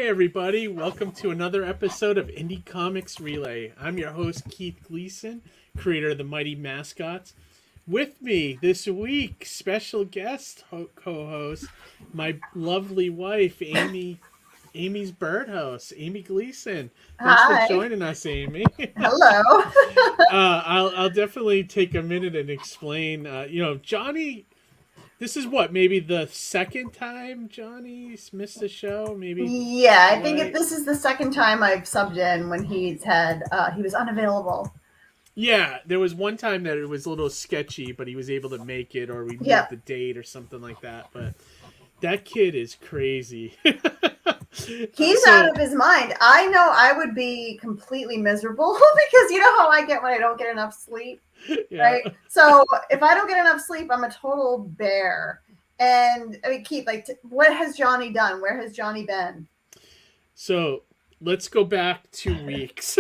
everybody. Welcome to another episode of Indie Comics Relay. I'm your host, Keith Gleason, creator of the Mighty Mascots. With me this week, special guest co-host, my lovely wife, Amy's birdhouse, Amy Gleason. Thanks Hi. for joining us, Amy. Hello. I'll definitely take a minute and explain. Johnny. This is what, maybe the second time Johnny's missed the show? Maybe. Yeah, I think this is the second time I've subbed in when he was unavailable. Yeah, there was one time that it was a little sketchy, but he was able to make it, or we moved Yep. the date or something like that. But that kid is crazy. He's out of his mind. I know I would be completely miserable because you know how I get when I don't get enough sleep, Yeah. right? So if I don't get enough sleep, I'm a total bear. And I mean, Keith, what has Johnny done? Where has Johnny been? So let's go back 2 weeks.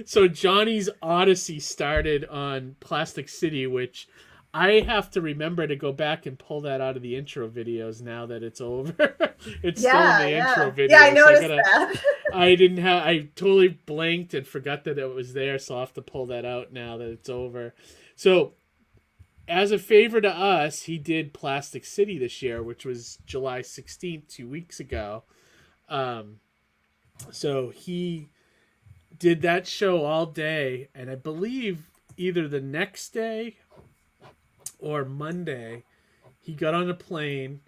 So Johnny's Odyssey started on Plastic City, which I have to remember to go back and pull that out of the intro videos now that it's over. It's still in the intro video. Yeah, I noticed that. I totally blanked and forgot that it was there, so I'll have to pull that out now that it's over. So, as a favor to us, he did Plastic City this year, which was July 16th, 2 weeks ago. So he did that show all day, and I believe either the next day or Monday, he got on a plane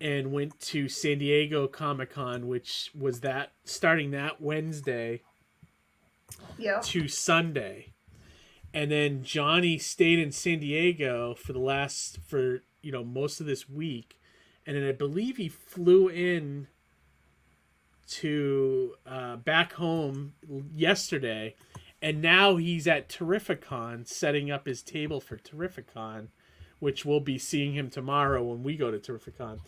and went to San Diego Comic-Con, which was starting that Wednesday to Sunday. And then Johnny stayed in San Diego for most of this week. And then I believe he flew in to back home yesterday. And now he's at Terrificon setting up his table for Terrificon, which we'll be seeing him tomorrow when we go to Terrificon.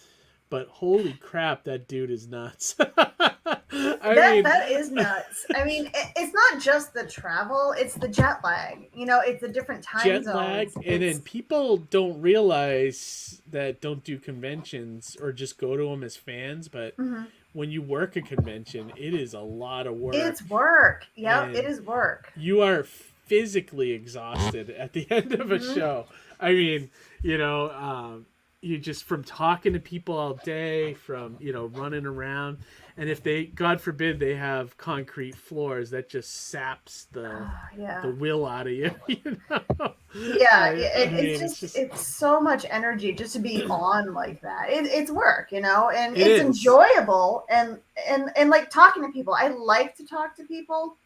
But holy crap, that dude is nuts. That is nuts. I mean, it's not just the travel, it's the jet lag. You know, it's the different time zones. Jet lag, and then people don't realize that don't do conventions or just go to them as fans, but when you work a convention, it is a lot of work. It's work. Yep, it is work. You are physically exhausted at the end of a show. I mean, you just from talking to people all day, from running around, and if they, God forbid, they have concrete floors, that just saps the will out of you. Yeah, it's so much energy just to be on like that. It's work, and it's enjoyable, and like talking to people. I like to talk to people.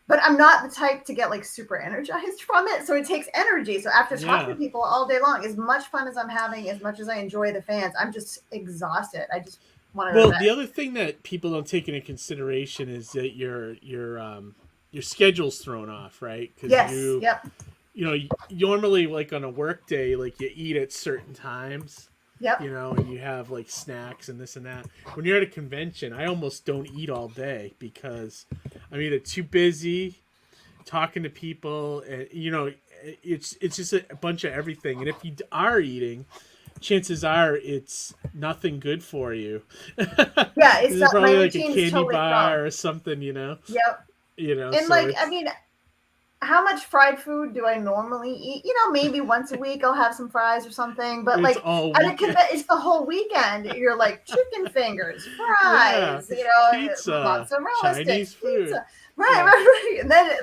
But I'm not the type to get like super energized from it. So it takes energy. So after talking to people all day long, as much fun as I'm having, as much as I enjoy the fans, I'm just exhausted. I just want to. Well, the other thing that people don't take into consideration is that your schedule's thrown off, right? Yes. Normally, like on a work day, like you eat at certain times. Yep. And you have like snacks and this and that. When you're at a convention, I almost don't eat all day because I'm either too busy talking to people, and it's just a bunch of everything. And if you are eating, chances are it's nothing good for you. Yeah, it's not, probably my like a candy totally bar wrong. Or something, Yep. And so I mean, how much fried food do I normally eat? Maybe once a week I'll have some fries or something. But it's it's the whole weekend. You're like chicken fingers, fries, pizza, mozzarella Chinese sticks, food. Pizza. Right. And then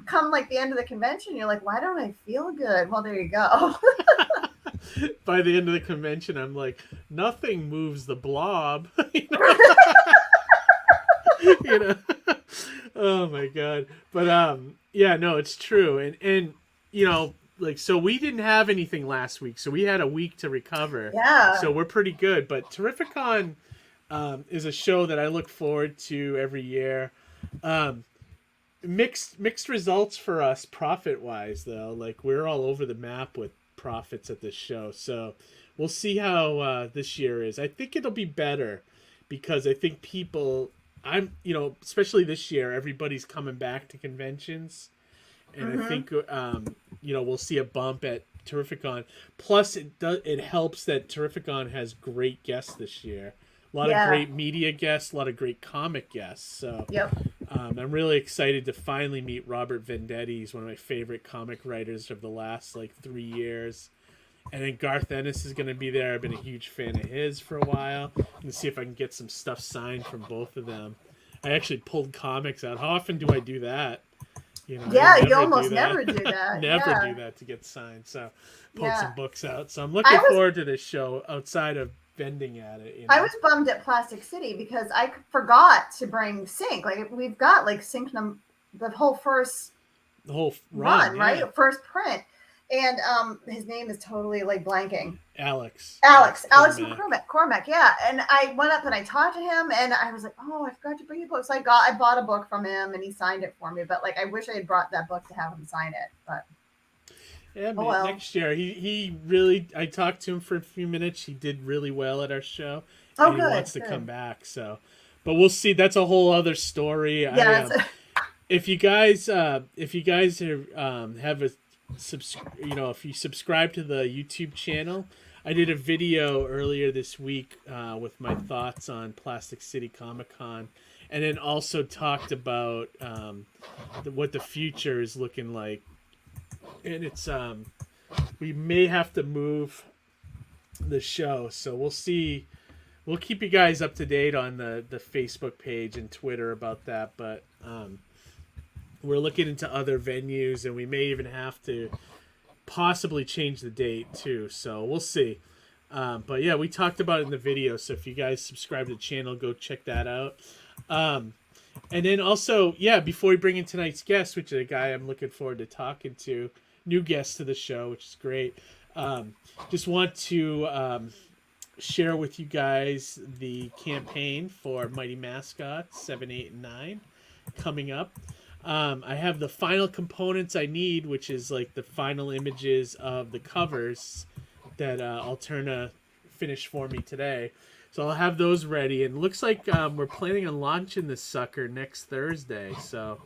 come the end of the convention, you're like, why don't I feel good? Well, there you go. By the end of the convention, I'm like, nothing moves the blob. Oh my god. But no, it's true. And so we didn't have anything last week, so we had a week to recover. Yeah. So we're pretty good. But Terrificon is a show that I look forward to every year. Mixed results for us profit wise though. Like we're all over the map with profits at this show. So we'll see how this year is. I think it'll be better because I think people especially this year, everybody's coming back to conventions, and I think we'll see a bump at Terrificon. Plus, it helps that Terrificon has great guests this year, a lot of great media guests, a lot of great comic guests. So I'm really excited to finally meet Robert Venditti. He's one of my favorite comic writers of the last 3 years. And then Garth Ennis is going to be there. I've been a huge fan of his for a while. I'm going to see if I can get some stuff signed from both of them. I actually pulled comics out. How often do I do that? You almost never do that. Never do that to get signed. So pulled some books out. So I'm looking forward to this show outside of vending at it. I was bummed at Plastic City because I forgot to bring Sync. We've got Sync the whole first run, right? First print. And his name is totally blanking. Alex McCormack, yeah. And I went up and I talked to him, and I was like, "Oh, I forgot to bring the book." So I bought a book from him, and he signed it for me. But I wish I had brought that book to have him sign it. But next year he really. I talked to him for a few minutes. He did really well at our show. And he wants to come back. So, but we'll see. That's a whole other story. Yeah. If you guys have a if you subscribe to the YouTube channel, I did a video earlier this week with my thoughts on Plastic City Comic Con, and then also talked about what the future is looking like. And it's we may have to move the show, so we'll see. We'll keep you guys up to date on the Facebook page and Twitter about that, but we're looking into other venues, and we may even have to possibly change the date too. So we'll see. But yeah, we talked about it in the video. So if you guys subscribe to the channel, go check that out. And then also, before we bring in tonight's guest, which is a guy I'm looking forward to talking to, new guest to the show, which is great. Just want to share with you guys the campaign for Mighty Mascots 7, 8, and 9 coming up. I have the final components I need, which is the final images of the covers that Alterna finished for me today. So I'll have those ready. And it looks like we're planning on launching this sucker next Thursday. So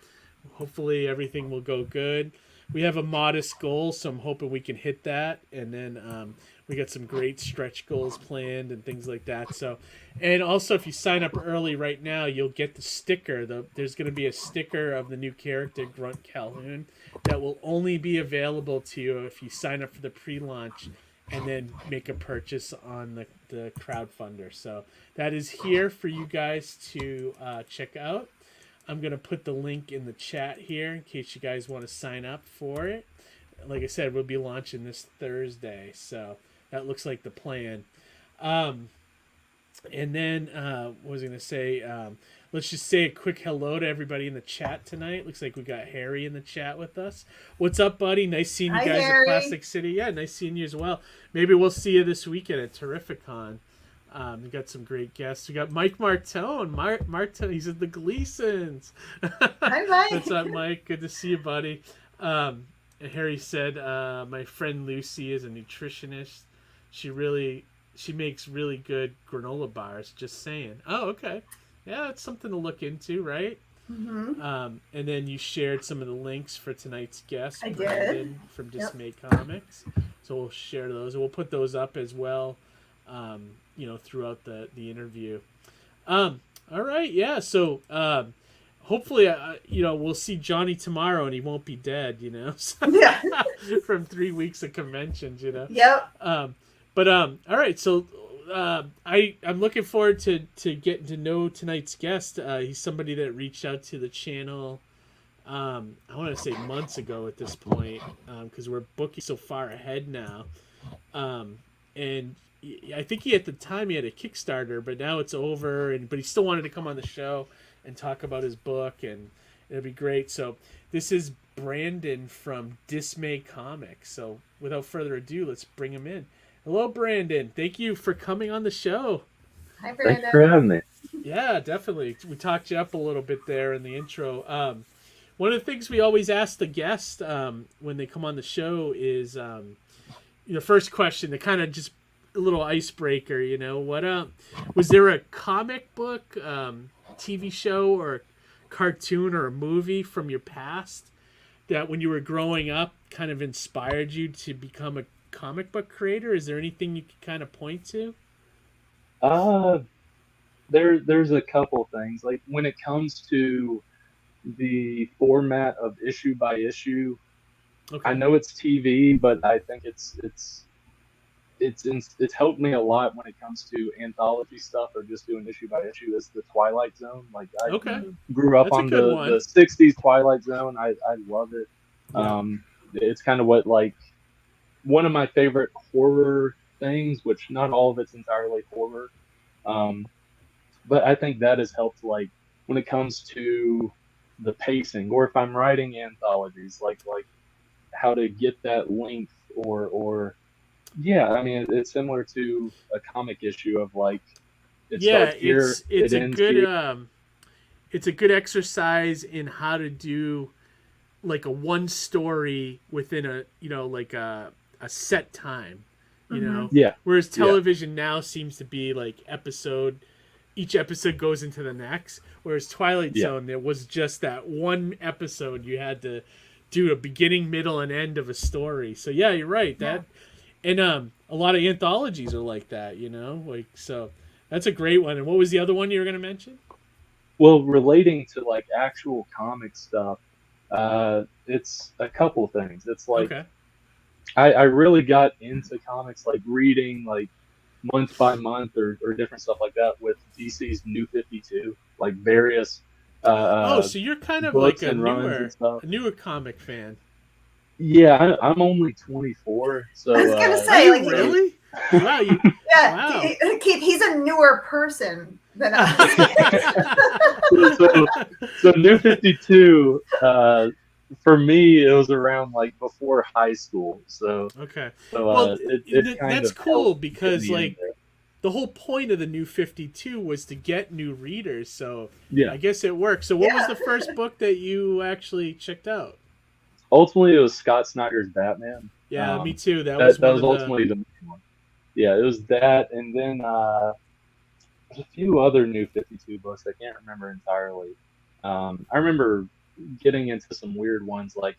hopefully everything will go good. We have a modest goal, so I'm hoping we can hit that. And then we got some great stretch goals planned and things like that. So, and also if you sign up early right now, you'll get the sticker. There's going to be a sticker of the new character, Grunt Calhoun, that will only be available to you if you sign up for the pre-launch and then make a purchase on the crowdfunder. So that is here for you guys to check out. I'm going to put the link in the chat here in case you guys want to sign up for it. Like I said, we'll be launching this Thursday, so that looks like the plan. And then, what was I going to say? Let's just say a quick hello to everybody in the chat tonight. Looks like we got Harry in the chat with us. What's up, buddy? Nice seeing you guys Harry. at Plastic City. Yeah, nice seeing you as well. Maybe we'll see you this weekend at Terrificon. We got some great guests. We got Mike Martone. Martone, he's at the Gleasons. Hi, Mike. What's up, Mike? Good to see you, buddy. And Harry said, my friend Lucy is a nutritionist. She makes really good granola bars. Just saying. Oh, okay. Yeah, it's something to look into, right? Mm-hmm. And then you shared some of the links for tonight's guest, I Brandon did. from Dismay Comics. So we'll share those, and we'll put those up as well. Throughout the interview. All right, yeah. So hopefully, we'll see Johnny tomorrow, and he won't be dead. Yeah. From 3 weeks of conventions. Yep. All right. So I'm looking forward to getting to know tonight's guest. He's somebody that reached out to the channel. I want to say months ago at this point, because we're booking so far ahead now, and I think at the time he had a Kickstarter, but now it's over. But he still wanted to come on the show and talk about his book, and it'll be great. So this is Brandon from Dismay Comics. So without further ado, let's bring him in. Hello, Brandon. Thank you for coming on the show. Hi, Brandon. Thanks for having me. Yeah, definitely. We talked you up a little bit there in the intro. One of the things we always ask the guest when they come on the show is the first question, to kind of just a little icebreaker, what was there a comic book, TV show, or cartoon, or a movie from your past that when you were growing up kind of inspired you to become a comic book creator? Is there anything you could kind of point to? there's a couple things. Like when it comes to the format of issue by issue, Okay. I know it's TV, but I think it's helped me a lot when it comes to anthology stuff or just doing issue by issue. Is the Twilight Zone. Like I Okay. grew up That's a on good the one. the '60s Twilight Zone. I love it. Yeah. It's kind of what, like, one of my favorite horror things, which not all of it's entirely horror. Um, but I think that has helped, like, when it comes to the pacing, or if I'm writing anthologies, like how to get that length, or yeah, I mean, it's similar to a comic issue of, like, it Yeah, starts here, it's it a ends good here. it's a good exercise in how to do like a one story within a, you know, like a set time, you know. Yeah, Whereas yeah, television now seems to be like each episode goes into the next. Whereas Twilight yeah. Zone, there was just that one episode you had to do a beginning, middle, and end of a story. So yeah, you're right. Yeah. That and a lot of anthologies are like that, you know. Like, so that's a great one. And what was the other one you were going to mention? Well, relating to, like, actual comic stuff, it's a couple things. It's like Okay. I really got into comics, like reading, like, month by month, or different stuff like that with DC's New 52, like various Oh, so you're kind of like books and runs and stuff. a newer comic fan. Yeah, I'm only 24, I was so gonna Are say, you like, really? Wow, you yeah, wow. Keith, he's a newer person than us. so New 52, for me, it was around, like, before high school. So Okay. so Well, it kind that's of helped cool get because me in like there. the whole point of the New 52 was to get new readers. So Yeah. I guess it worked. So what was Yeah. the first book that you actually checked out? Ultimately, it was Scott Snyder's Batman. Yeah, me too. That was That one was of the ultimately the main one. Yeah, it was that, and then there's a few other New 52 books I can't remember entirely. I remember getting into some weird ones, like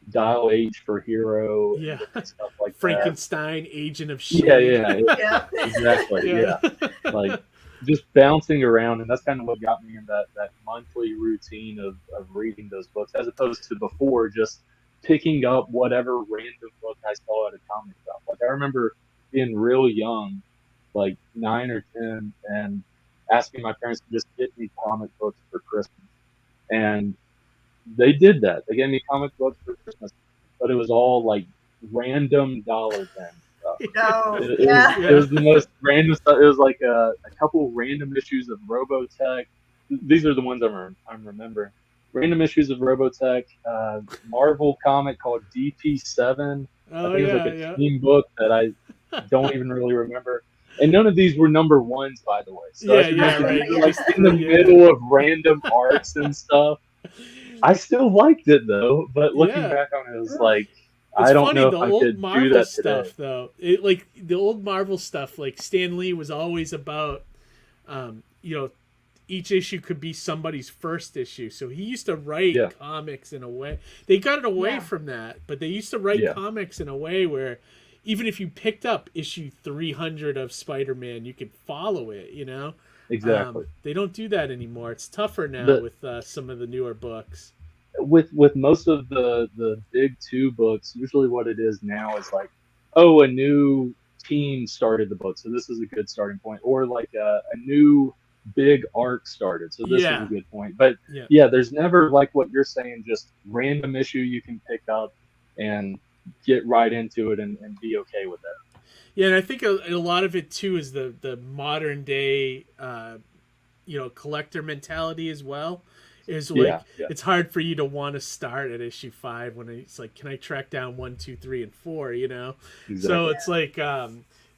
Dial H for Hero and yeah. different stuff like that. Frankenstein, Agent of Yeah, Shade. yeah, Yeah. exactly. Yeah. Yeah, like, just bouncing around, and that's kind of what got me in that monthly routine of reading those books, as opposed to before just picking up whatever random book I saw at a comic shop. Like, I remember being real young, like 9 or 10, and asking my parents to just get me comic books for Christmas, and they did that. They gave me comic books for Christmas, but it was all like random dollar bin stuff. No, It Yeah. was the most random stuff. It was like a couple random issues of Robotech. These are the ones I'm remembering. Random issues of Robotech, Marvel comic called DP7. I Oh think it was like yeah, a yeah. team book that I don't even really remember. And none of these were number ones, by the way. So Yeah, as you're yeah, mentioning, right. they're You like just in the yeah. middle of random arcs and stuff. I still liked it though, but looking Yeah. back on it, it was like, It's I don't funny know if the I old could do Marvel that today. stuff though. It like the old Marvel stuff. Like Stan Lee was always about, you know, each issue could be somebody's first issue. So he used to Yeah, write comics in a way. They got it away yeah, from that, but they used to write yeah, comics in a way where even if you picked up issue 300 of Spider-Man, you could follow it, you know? exactly. They don't do that anymore. It's tougher now The with some of the newer books. with most of the big two books, usually what it is now is like, oh, a new team started the book, so this is a good starting point, or like a new big arc started, so this is a Yeah. good point. But Yeah. yeah, there's never, like what you're saying, just random issue you can pick up and get right into it, and be okay with that. Yeah, and I think a lot of it too is the modern day, you know, collector mentality as well. Is like Yeah, yeah, it's hard for you to want to start at issue 5 when it's like, can I track down 1, 2, 3, and 4? You know, so exactly. it's like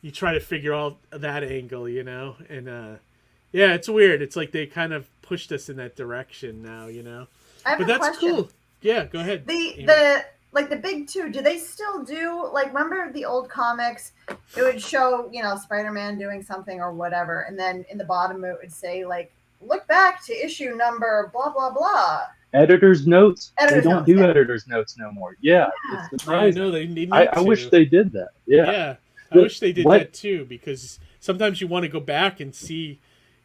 you try to figure out that angle, you know, and yeah, it's weird. It's like they kind of pushed us in that direction now, you know, I have but a that's question. cool. Yeah, go ahead. Amy. The like the big two, do they still do, like, remember the old comics? It would show, Spider-Man doing something or whatever, and then in the bottom it would say, like, look back to issue number blah blah blah. Editor's notes. They Editor's don't notes. do Yeah. editor's notes no more. Yeah, it's Yeah. Yeah, I surprising. know they need I wish to. they did that. Yeah. Yeah, I The, wish they did what? that too because sometimes you want to go back and see,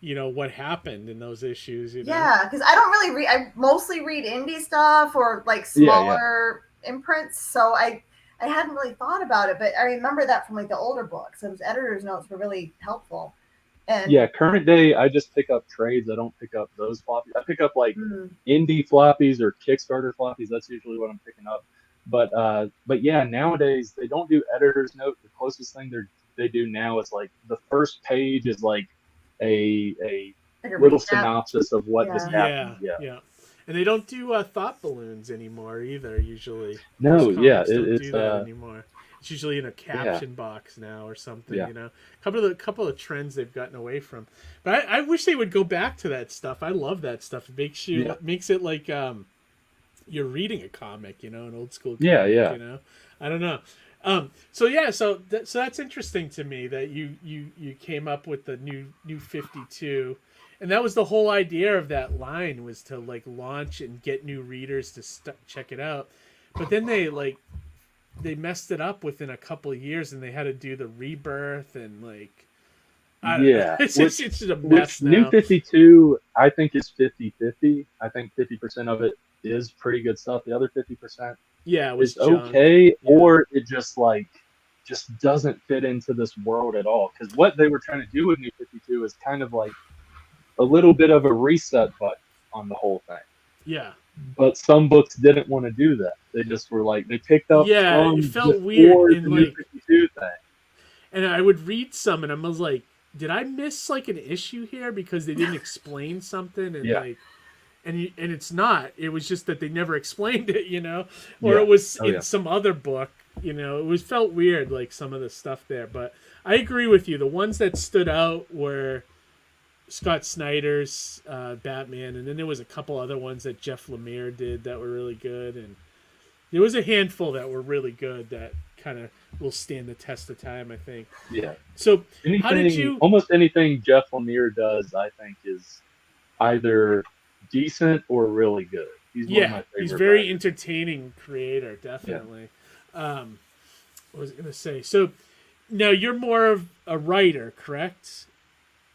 what happened in those issues. Yeah, because I don't really read. I mostly read indie stuff or like smaller imprints. So I hadn't really thought about it, but I remember that from like the older books. Those editor's notes were really helpful. And yeah, current day, I just pick up trades. I don't pick up those floppies. I pick up like indie floppies or Kickstarter floppies. That's usually what I'm picking up. But yeah, nowadays they don't do editor's note. The closest thing they do now is like the first page is like a little synopsis of what just happened. Yeah. And they don't do thought balloons anymore either. Usually, no, don't do that anymore. It's usually in a caption box now or something. Yeah. Couple of trends they've gotten away from. But I wish they would go back to that stuff. I love that stuff. It makes it like you're reading a comic, an old school comic, I don't know. So that's interesting to me that you came up with the new 52, and that was the whole idea of that line, was to like launch and get new readers to check it out. But then they messed it up within a couple of years, and they had to do the rebirth and like I don't know. It's just a mess now. New 52, I think, is 50-50. I think 50% of it is pretty good stuff. The other 50% is okay, or it just doesn't fit into this world at all. Because what they were trying to do with New 52 is kind of like a little bit of a reset button on the whole thing. Yeah. But some books didn't want to do that. They just were like, they picked up it felt weird in the 52 thing. And I would read some and I was like, did I miss like an issue here because they didn't explain something? And and it's not. It was just that they never explained it, or it was in some other book, it felt weird, like some of the stuff there. But I agree with you. The ones that stood out were Scott Snyder's Batman, and then there was a couple other ones that Jeff Lemire did that were really good, and there was a handful that were really good that kind of will stand the test of time, I think. Yeah. So how did you? Almost anything Jeff Lemire does, I think, is either decent or really good. He's one of my favorite he's very writers. Entertaining creator, definitely. What was I going to say? So now you're more of a writer, correct?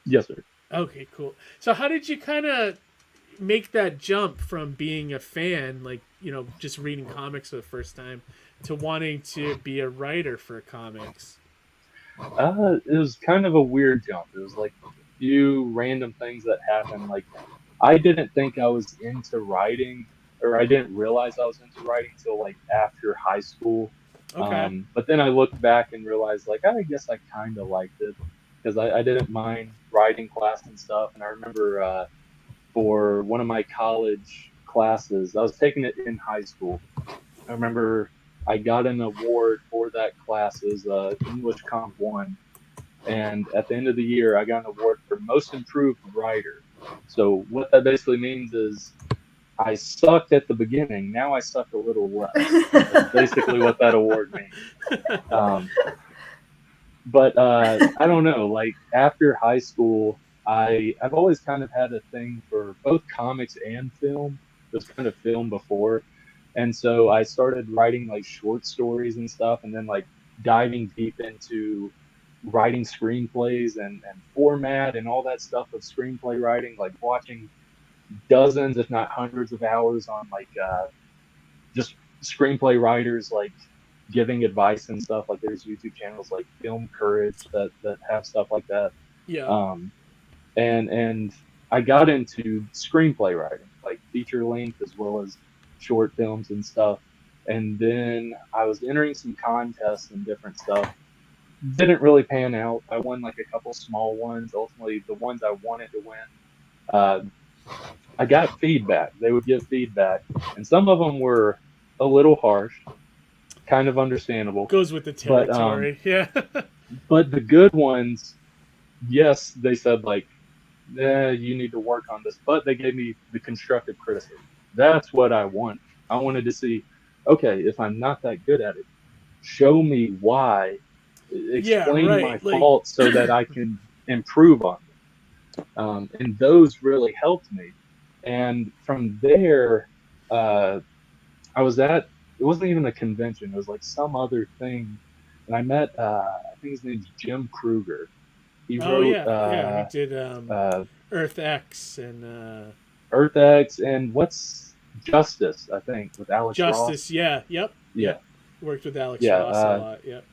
Yes, sir. Okay, cool. So how did you kind of make that jump from being a fan, like, just reading comics for the first time, to wanting to be a writer for comics? It was kind of a weird jump. It was like a few random things that happened. Like, I didn't think I was into writing, or I didn't realize I was into writing until like after high school. Okay. But then I looked back and realized, like, I guess I kind of liked it, because I didn't mind writing class and stuff. And I remember for one of my college classes, I was taking it in high school. I remember I got an award for that class as English Comp 1. And at the end of the year, I got an award for Most Improved Writer. So what that basically means is I sucked at the beginning. Now I suck a little less. That's basically what that award means. But I don't know. Like, after high school, I've always kind of had a thing for both comics and film. It was kind of film before. And so I started writing like short stories and stuff, and then like diving deep into writing screenplays and format and all that stuff of screenplay writing, like watching dozens, if not hundreds of hours on like just screenplay writers, like giving advice and stuff. Like, there's YouTube channels like Film Courage that have stuff like that. Yeah. And I got into screenplay writing, like feature length as well as short films and stuff. And then I was entering some contests and different stuff. Didn't really pan out. I won like a couple small ones. Ultimately, the ones I wanted to win, I got feedback. They would give feedback, and some of them were a little harsh, kind of understandable. Goes with the territory. But the good ones, yes, they said like, you need to work on this, but they gave me the constructive criticism. That's what I want. I wanted to see, okay, if I'm not that good at it, show me why. Explain my faults so that I can improve on them. And those really helped me. And from there, I was at, it wasn't even a convention, it was like some other thing. And I met, I think his name's Jim Kruger. He Oh wrote yeah, he did uh, Earth X and Earth X and what's Justice, I think, with Alex Ross. Justice. Yeah, Yeah, yep. Worked with Alex yeah. Ross a lot. Yep.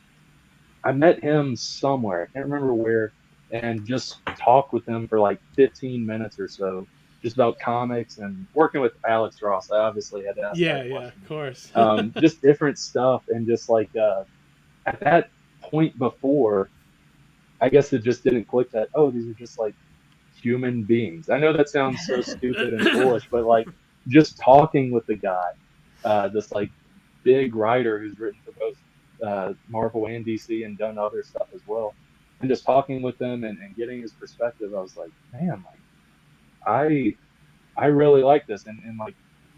I met him somewhere. I can't remember where, and just talked with him for like 15 minutes or so, just about comics and working with Alex Ross. I obviously had to ask Yeah, that of question. course. Just different stuff, and just like at that point before, I guess it just didn't click that, oh, these are just like human beings. I know that sounds so stupid and foolish, but like just talking with the guy, this like big writer who's written for both Marvel and DC and done other stuff as well, and just talking with him and getting his perspective, I was like, man, like I really like this, and like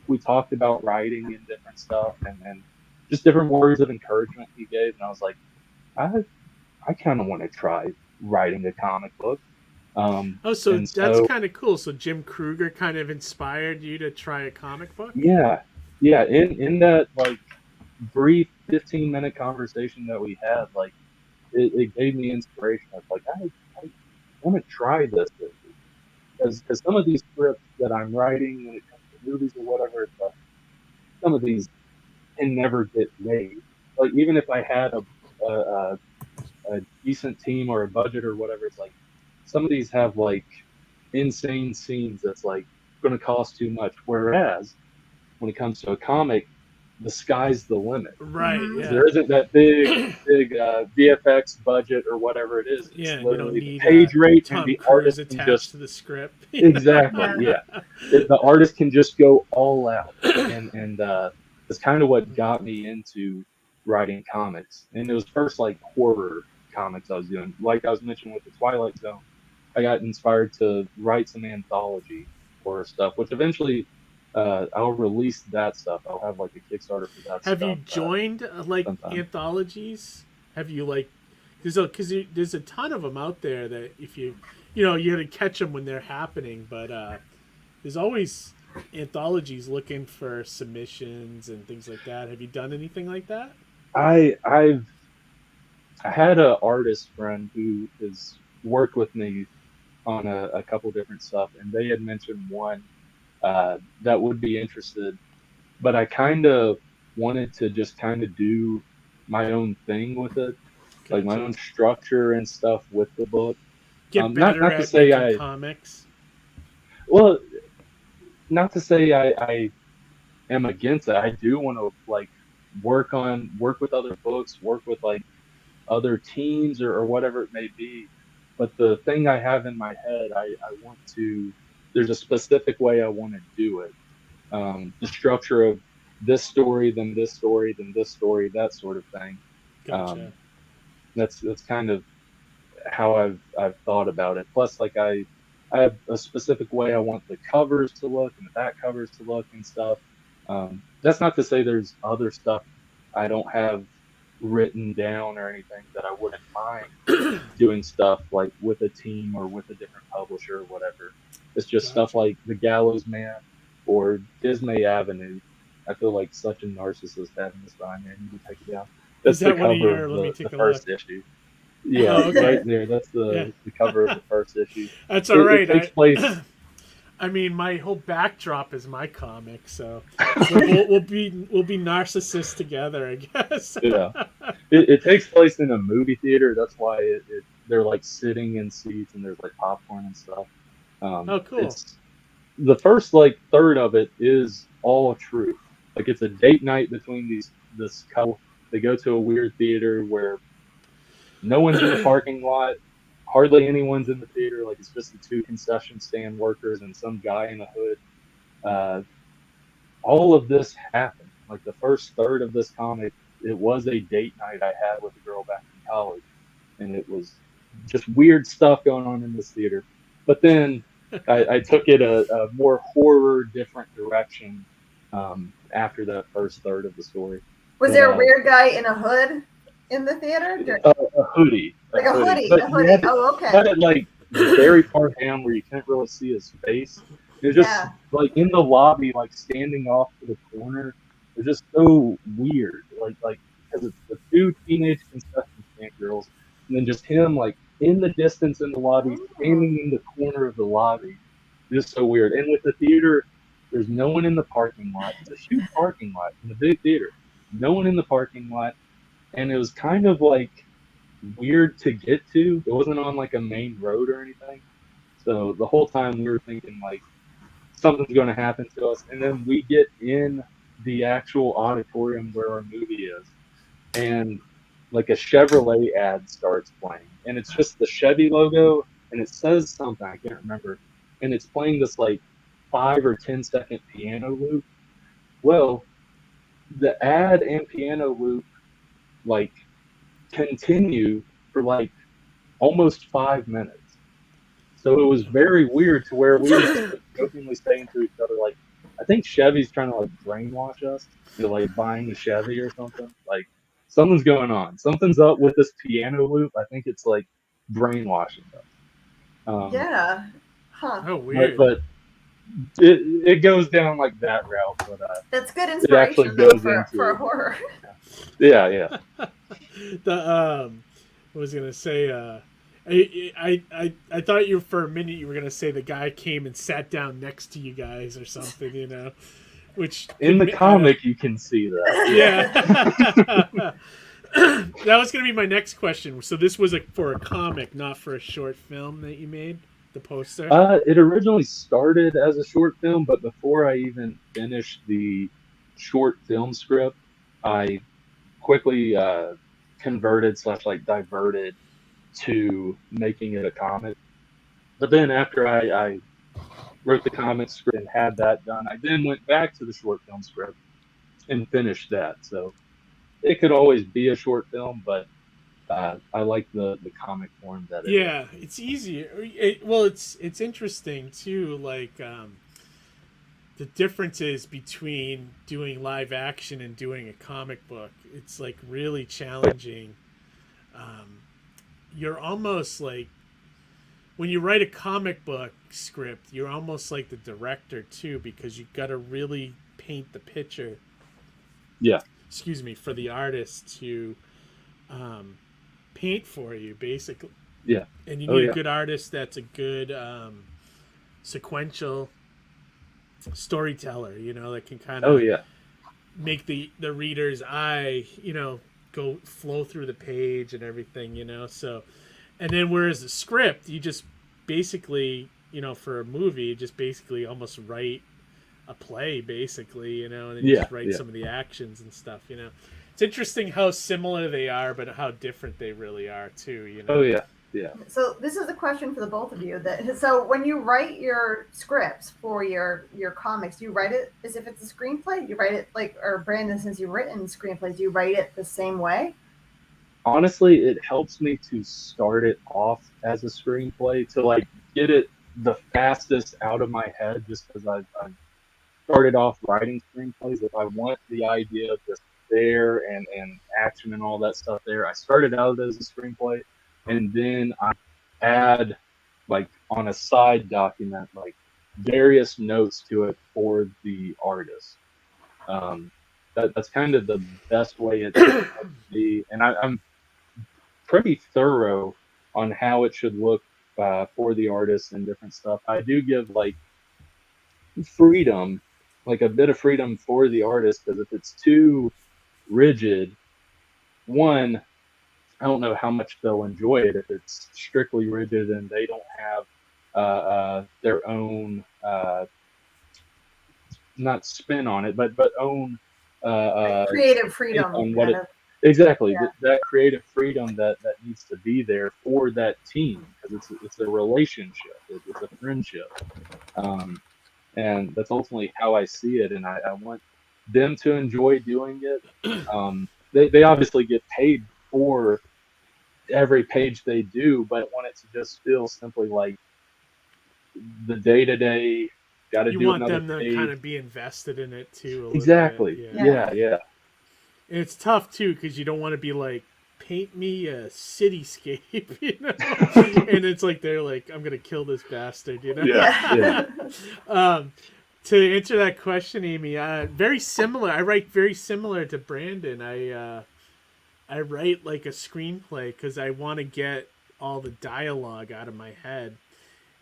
we talked about writing and different stuff, and just different words of encouragement he gave, and I was like, I kind of want to try writing a comic book. Oh, so And that's so, kind of cool. So Jim Kruger kind of inspired you to try a comic book? yeah, yeah. In that like brief 15-minute conversation that we had, like it gave me inspiration. I was like, I want to try this because some of these scripts that I'm writing when it comes to movies or whatever, it's like, some of these can never get made. Like even if I had a a decent team or a budget or whatever, it's like some of these have like insane scenes that's like going to cost too much. Whereas when it comes to a comic, the sky's the limit. Right. Yeah. There isn't that big VFX budget or whatever it is. It's Yeah. You don't literally the need page rate, and Tom the Cruise artist can attached just to the script. exactly, yeah. The artist can just go all out, and that's kind of what got me into writing comics. And it was first like horror comics I was doing, like I was mentioning with the Twilight Zone. I got inspired to write some anthology horror stuff, which eventually I'll release that stuff. I'll have like a Kickstarter for that Have you stuff joined like sometime. anthologies? Have you like because there's a ton of them out there that if you know you got to catch them when they're happening, but there's always anthologies looking for submissions and things like that. Have you done anything like that? I had an artist friend who has worked with me on a couple different stuff, and they had mentioned one that would be interested, but I kind of wanted to just kind of do my own thing with it, like my Gotcha. own structure and stuff with the book. Get Not better to at say making comics. well, not to say I am against it. I do want to like work with other books, work with like other teams or whatever it may be. But the thing I have in my head, I want to. There's a specific way I want to do it. The structure of this story, then this story, then this story, that sort of thing. Gotcha. Um, that's kind of how I've thought about it. Plus, like I have a specific way I want the covers to look and the back covers to look and stuff. That's not to say there's other stuff I don't have written down or anything that I wouldn't mind doing stuff like with a team or with a different publisher or whatever. It's just stuff Gotcha. like the Gallows Man or Dismay Avenue. I feel like such a narcissist having this behind me. I need to take it down. Is That's the that one of cover your? of Let me the take a look. first issue. Yeah, Oh, okay. right there. That's Yeah. the cover of the first issue. That's all right. It takes place. I mean, my whole backdrop is my comic, so we'll be narcissists together, I guess. Yeah, it takes place in a movie theater. That's why they're like sitting in seats and there's like popcorn and stuff. Oh, cool. It's the first like third of it is all true. Like it's a date night between this couple. They go to a weird theater where no one's in the parking lot. Hardly anyone's in the theater. Like it's just the two concession stand workers and some guy in a hood. Uh, all of this happened. Like the first third of this comic, it was a date night I had with a girl back in college, and it was just weird stuff going on in this theater. But then I took it a more horror, different direction after that first third of the story. Was there a weird guy in a hood in the theater? A hoodie. Like a hoodie. But A hoodie. Oh, okay. Had it like very far down where you can't really see his face. It was just like in the lobby, like standing off to the corner. It was just so weird. Like because it's the two teenage concession stand girls, and then just him like in the distance in the lobby, standing in the corner of the lobby. Just so weird. And with the theater, there's no one in the parking lot. It's a huge parking lot in the big theater. No one in the parking lot. And it was kind of like weird to get to. It wasn't on like a main road or anything. So the whole time we were thinking like something's going to happen to us. And then we get in the actual auditorium where our movie is. And like a Chevrolet ad starts playing. And it's just the Chevy logo. And it says something, I can't remember. And it's playing this like 5 or 10-second piano loop. Well, the ad and piano loop like continue for like almost 5 minutes. So it was very weird to where we were just jokingly saying to each other, like, I think Chevy's trying to like brainwash us to like buying a Chevy or something. Like something's going on. Something's up with this piano loop. I think it's like brainwashing us. Yeah. Huh. Oh, weird. But it goes down like that route. But that's good inspiration for horror. Yeah. I was gonna say, I thought you for a minute you were gonna say the guy came and sat down next to you guys or something, you know, which in the comic you can see that. Yeah. That was gonna be my next question. So this was for a comic, not for a short film that you made. The poster. It originally started as a short film, but before I even finished the short film script, I quickly converted / like diverted to making it a comic. But then after I wrote the comic script and had that done, I then went back to the short film script and finished that. So it could always be a short film, but I like the comic form that it is. It's easier. It's interesting too, like the differences between doing live action and doing a comic book. It's like really challenging. You're almost like when you write a comic book script, you're almost like the director too, because you got to really paint the picture. Yeah. Excuse me, for the artist to paint for you, basically. Yeah. And you need a good artist that's a good sequential storyteller, you know, that can kind of make the reader's eye, you know, go flow through the page and everything, you know. So, and then whereas the script, you just basically, you know, for a movie, you just basically almost write a play, basically, you know, and then you just write some of the actions and stuff, you know. It's interesting how similar they are, but how different they really are too, you know. Oh yeah. So this is a question for the both of you. So when you write your scripts for your comics, do you write it as if it's a screenplay? Do you write it like, or Brandon, since you've written screenplays, do you write it the same way? Honestly, it helps me to start it off as a screenplay to like get it the fastest out of my head, just because I've started off writing screenplays. If I want the idea just there and action and all that stuff there, I started out as a screenplay, and then I add like on a side document like various notes to it for the artist. That's kind of the best way it should be, and I'm pretty thorough on how it should look for the artist and different stuff. I do give like freedom, like a bit of freedom for the artist, because if it's too rigid, one, I don't know how much they'll enjoy it if it's strictly rigid and they don't have their own not spin on it, but own creative freedom on what exactly that creative freedom that needs to be there for that team, because it's a relationship, it's a friendship, and that's ultimately how I see it, and I want them to enjoy doing it. They obviously get paid for every page they do, but I want it to just feel simply like the day-to-day. Got to do want another them to page. kind of be invested in it too. Exactly. Yeah. And it's tough too, because you don't want to be like, paint me a cityscape, you know. And it's like they're like, I'm gonna kill this bastard, you know. To answer that question, Amy, very similar. I write very similar to Brandon. I write like a screenplay because I want to get all the dialogue out of my head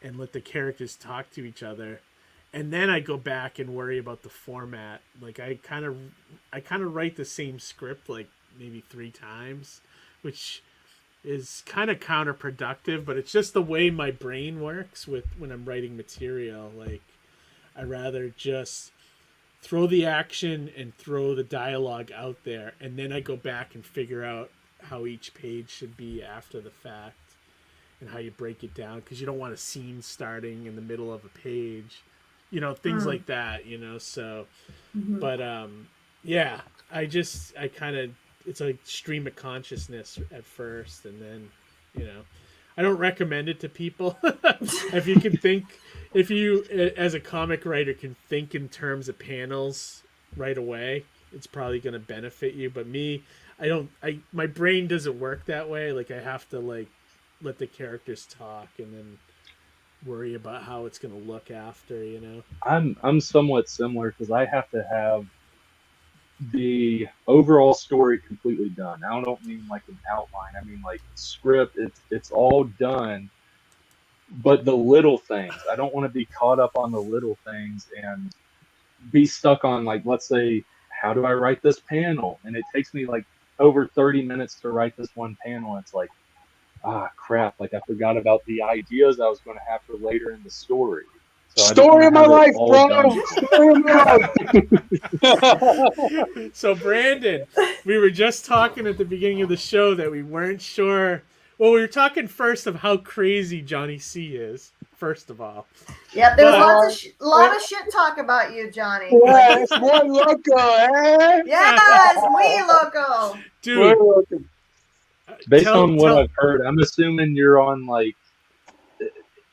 and let the characters talk to each other. And then I go back and worry about the format. Like I kind of write the same script like maybe 3 times, which is kind of counterproductive, but it's just the way my brain works with when I'm writing material. Like I rather just throw the action and throw the dialogue out there, and then I go back and figure out how each page should be after the fact and how you break it down, because you don't want a scene starting in the middle of a page, you know, things like that, you know. So but yeah, I kind of, it's like stream of consciousness at first, and then, you know, I don't recommend it to people. If you can think, if you as a comic writer can think in terms of panels right away, it's probably going to benefit you. But me, my brain doesn't work that way. Like I have to like let the characters talk and then worry about how it's going to look after, you know. I'm somewhat similar because I have to have the overall story completely done. I don't mean like an outline. I mean like script. It's all done. But the little things, I don't want to be caught up on the little things and be stuck on, like, let's say, how do I write this panel? And it takes me like over 30 minutes to write this one panel. It's like, crap, like I forgot about the ideas I was going to have for later in the story. So story of my life, bro. Story of my life. So Brandon, we were just talking at the beginning of the show that we weren't sure. Well, we were talking first of how crazy Johnny C is, first of all. Yep, there was lot of shit talk about you, Johnny. Yes, muy loco, eh? Yes, muy loco. Dude. Based on what I've heard, I'm assuming you're on, like,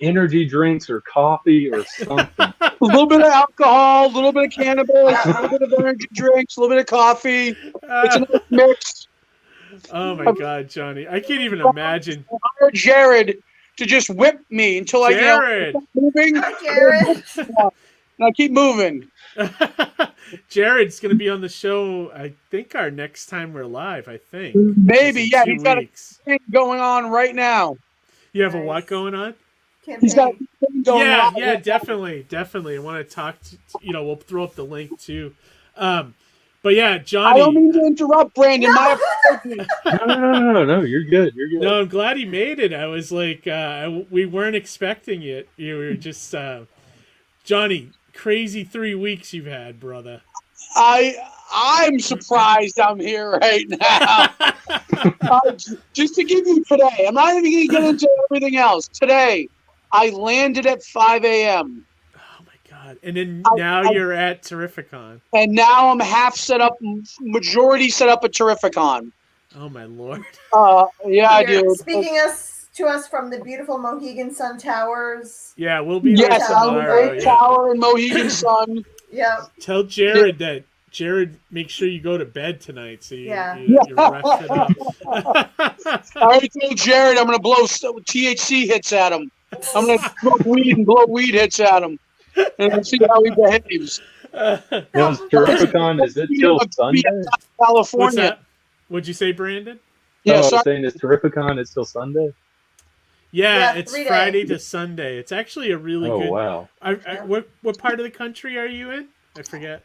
energy drinks or coffee or something. A little bit of alcohol, a little bit of cannabis, a little bit of energy drinks, a little bit of coffee. It's a nice mix. Oh my God, Johnny! I can't even imagine. I hired Jared to just whip me until I get moving. Hi, Jared. And I keep moving. Jared's going to be on the show, I think, our next time we're live. I think maybe, yeah. He's got a thing going on right now. You have a what going on? He's got a thing going on. Yeah, definitely. I want to talk to, you know, we'll throw up the link too. But yeah, Johnny. I don't mean to interrupt, Brandon. No, you're good. You're good. No, I'm glad he made it. I was like, we weren't expecting it. You were just, Johnny, crazy 3 weeks you've had, brother. I'm surprised I'm here right now. Just to give you today, I'm not even going to get into everything else. Today, I landed at 5 a.m. And then now you're at Terrificon. And now I'm half set up, majority set up at Terrificon. Oh, my Lord. Yeah, dude. Speaking to us from the beautiful Mohegan Sun Towers. Yeah, we'll be there tomorrow. Tower and Mohegan Sun. Yeah. Tell Jared that. Jared, make sure you go to bed tonight so you're rested up. I already told Jared I'm going to blow THC hits at him. I'm going to smoke weed and blow weed hits at him. And see how he behaves. Terrificon, is it till Sunday? California. What'd you say, Brandon? Yeah, I was saying, is Terrificon is till Sunday? Yeah, it's Friday to Sunday. It's actually a really good. Oh, wow. What part of the country are you in? I forget.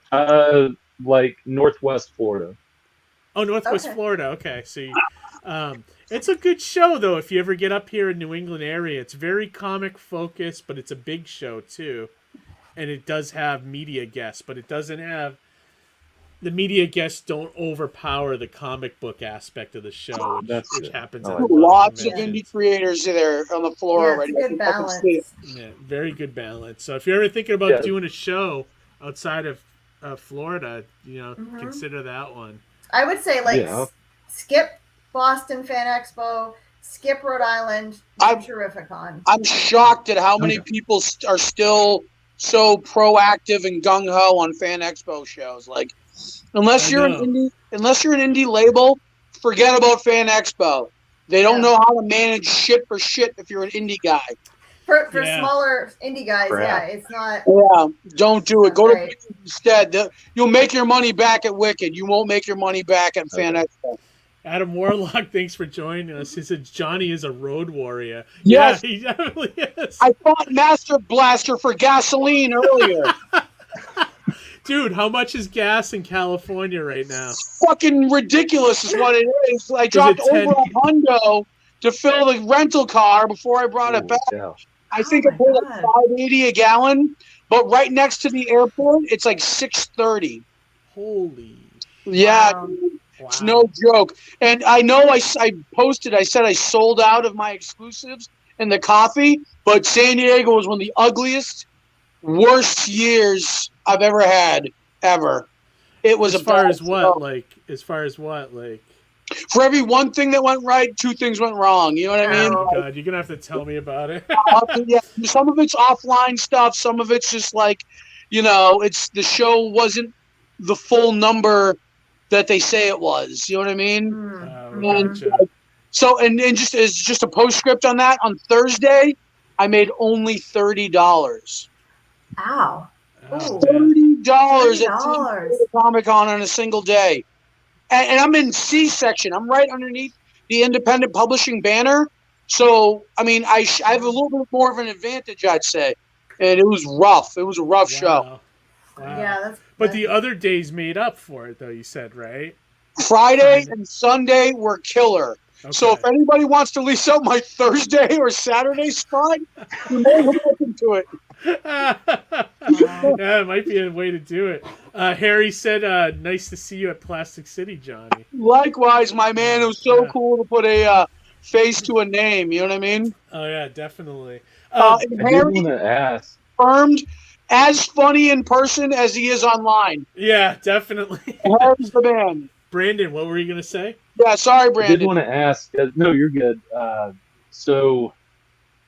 Like Northwest Florida. Oh, Northwest Florida. Okay, so it's a good show though. If you ever get up here in New England area, it's very comic focused, but it's a big show too, and it does have media guests, but it doesn't have. The media guests don't overpower the comic book aspect of the show, which happens. Lots of indie creators there on the floor already. Good balance. Yeah, very good balance. So if you're ever thinking about doing a show outside of Florida, you know, consider that one. I would say skip Boston Fan Expo, skip Rhode Island, Terrificon. I'm shocked at how many people are still so proactive and gung ho on Fan Expo shows. Like, unless you're an indie label, forget about Fan Expo. They don't know how to manage shit for shit if you're an indie guy. For smaller indie guys, it's not. Yeah, don't do it. Go to Wicked instead. You'll make your money back at Wicked. You won't make your money back at Fan Expo. Adam Warlock, thanks for joining us. He said Johnny is a road warrior. Yes. Yeah, he definitely is. I bought Master Blaster for gasoline earlier. Dude, how much is gas in California right now? It's fucking ridiculous is what it is. I dropped over $100 to fill the rental car before I brought it back. Gosh. I think I paid like $5.80 a gallon, but right next to the airport, it's like $6.30. Holy. Yeah, wow. It's no joke. And I know I posted, I said I sold out of my exclusives in the coffee, but San Diego was one of the ugliest, worst years I've ever had, ever. It was as far as what, like for every one thing that went right, two things went wrong. You know what I mean? Oh God, you're gonna have to tell me about it. Yeah, some of it's offline stuff. Some of it's just like, it's the show wasn't the full number that they say it was. You know what I mean? Gotcha. So and just as just a postscript on that, on Thursday, I made only $30. Ow. $30 at Comic-Con on a single day. And I'm in C section. I'm right underneath the independent publishing banner. So, I mean, I have a little bit more of an advantage, I'd say. And it was rough. It was a rough show. Wow. Yeah, but the other days made up for it, though, you said, right? Friday and Sunday were killer. Okay. So if anybody wants to lease out my Thursday or Saturday spot, you may look into it. Yeah, it might be a way to do it. Harry said, nice to see you at Plastic City, Johnny. Likewise, my man. It was so cool to put a face to a name. You know what I mean? Oh, yeah, definitely. I did want to ask. Confirmed as funny in person as he is online. Yeah, definitely. Harry's the man. Brandon, what were you going to say? Yeah, sorry, Brandon. I did want to ask. No, you're good. So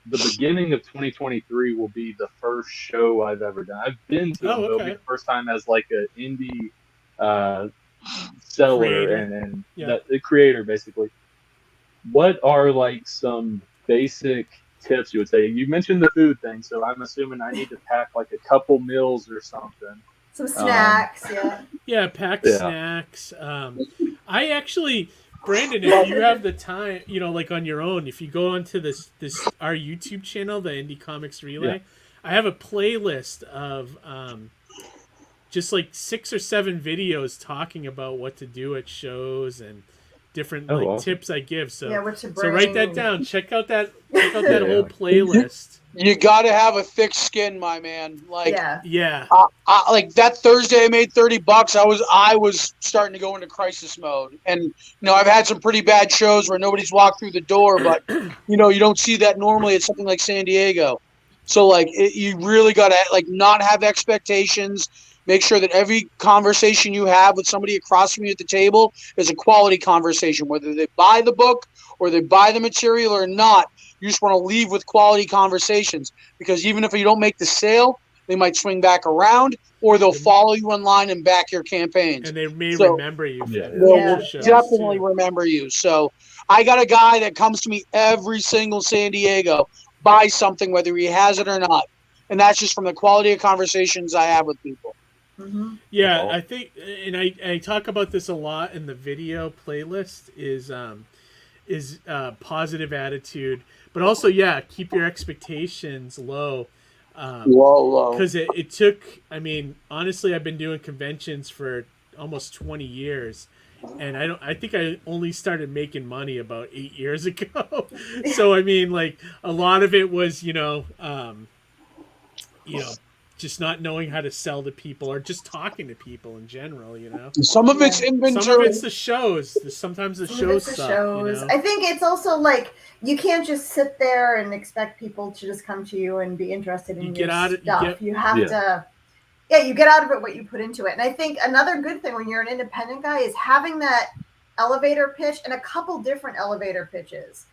the beginning of 2023 will be the first show I've ever done. I've been to them. It'll be the first time as like an indie seller and the creator, basically. What are like some basic tips you would say? You mentioned the food thing, so I'm assuming I need to pack like a couple meals or something. Some snacks, Yeah, pack snacks. I actually, Brandon, if you have the time, like on your own, if you go onto this our YouTube channel, the Indie Comics Relay, I have a playlist of just like 6 or 7 videos talking about what to do at shows and different awesome. Tips I give. So write that down. Check out that whole playlist. You got to have a thick skin, my man. Like, yeah. Like that Thursday, I made $30. I was starting to go into crisis mode, and I've had some pretty bad shows where nobody's walked through the door, but you don't see that normally at something like San Diego. So like, you really got to like not have expectations. Make sure that every conversation you have with somebody across from you at the table is a quality conversation, whether they buy the book or they buy the material or not. You just want to leave with quality conversations, because even if you don't make the sale, they might swing back around or they'll follow you online and back your campaigns. And they may remember you. They'll definitely remember you. So I got a guy that comes to me every single San Diego, buys something, whether he has it or not. And that's just from the quality of conversations I have with people. Mm-hmm. Yeah, I think, and I talk about this a lot in the video playlist, is positive attitude, but also keep your expectations low. Low. Because it took, I mean, honestly, I've been doing conventions for almost 20 years, and I think I only started making money about 8 years ago. So I mean, like, a lot of it was just not knowing how to sell to people or just talking to people in general, Some of it's inventory. Some of it's the shows. Sometimes the shows suck. I think it's also like, you can't just sit there and expect people to just come to you and be interested in your stuff. You have to, you get out of it what you put into it. And I think another good thing when you're an independent guy is having that elevator pitch and a couple different elevator pitches.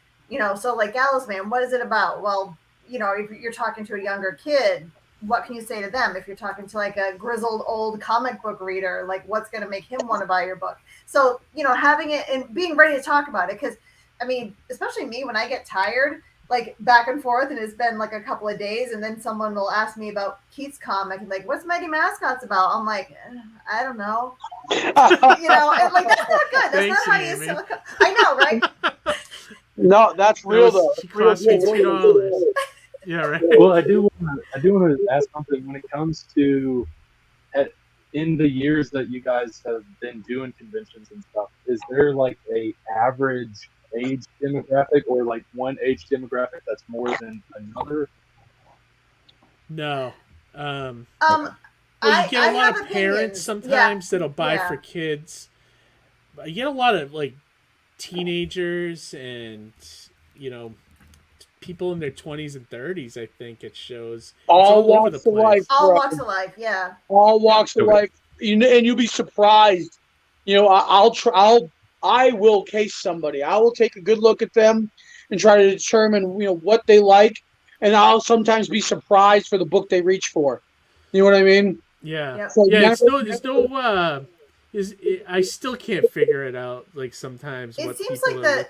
So like Gallows Man, what is it about? Well, if you're talking to a younger kid, what can you say to them? If you're talking to like a grizzled old comic book reader, like what's going to make him want to buy your book? So, having it and being ready to talk about it. Because, I mean, especially me, when I get tired, like back and forth, and it's been like a couple of days, and then someone will ask me about Keith's comic, and like, what's Mighty Mascots about? I'm like, I don't know. And like that's not good. That's not how you sell. I know, right? No, that's real though. She cost me $2. Yeah, right. Well, I do want to ask something when it comes to in the years that you guys have been doing conventions and stuff. Is there like a average age demographic, or like one age demographic that's more than another? No. Well, you get a lot of parents sometimes that'll buy for kids. You get a lot of like teenagers and people in their 20s and 30s. I think it shows all walks of life. All walks of life, yeah. All walks of life, and you'll be surprised. I will case somebody. I will take a good look at them and try to determine what they like, and I'll sometimes be surprised for the book they reach for. You know what I mean? Yeah. Yep. So I still can't figure it out. Like sometimes it seems like the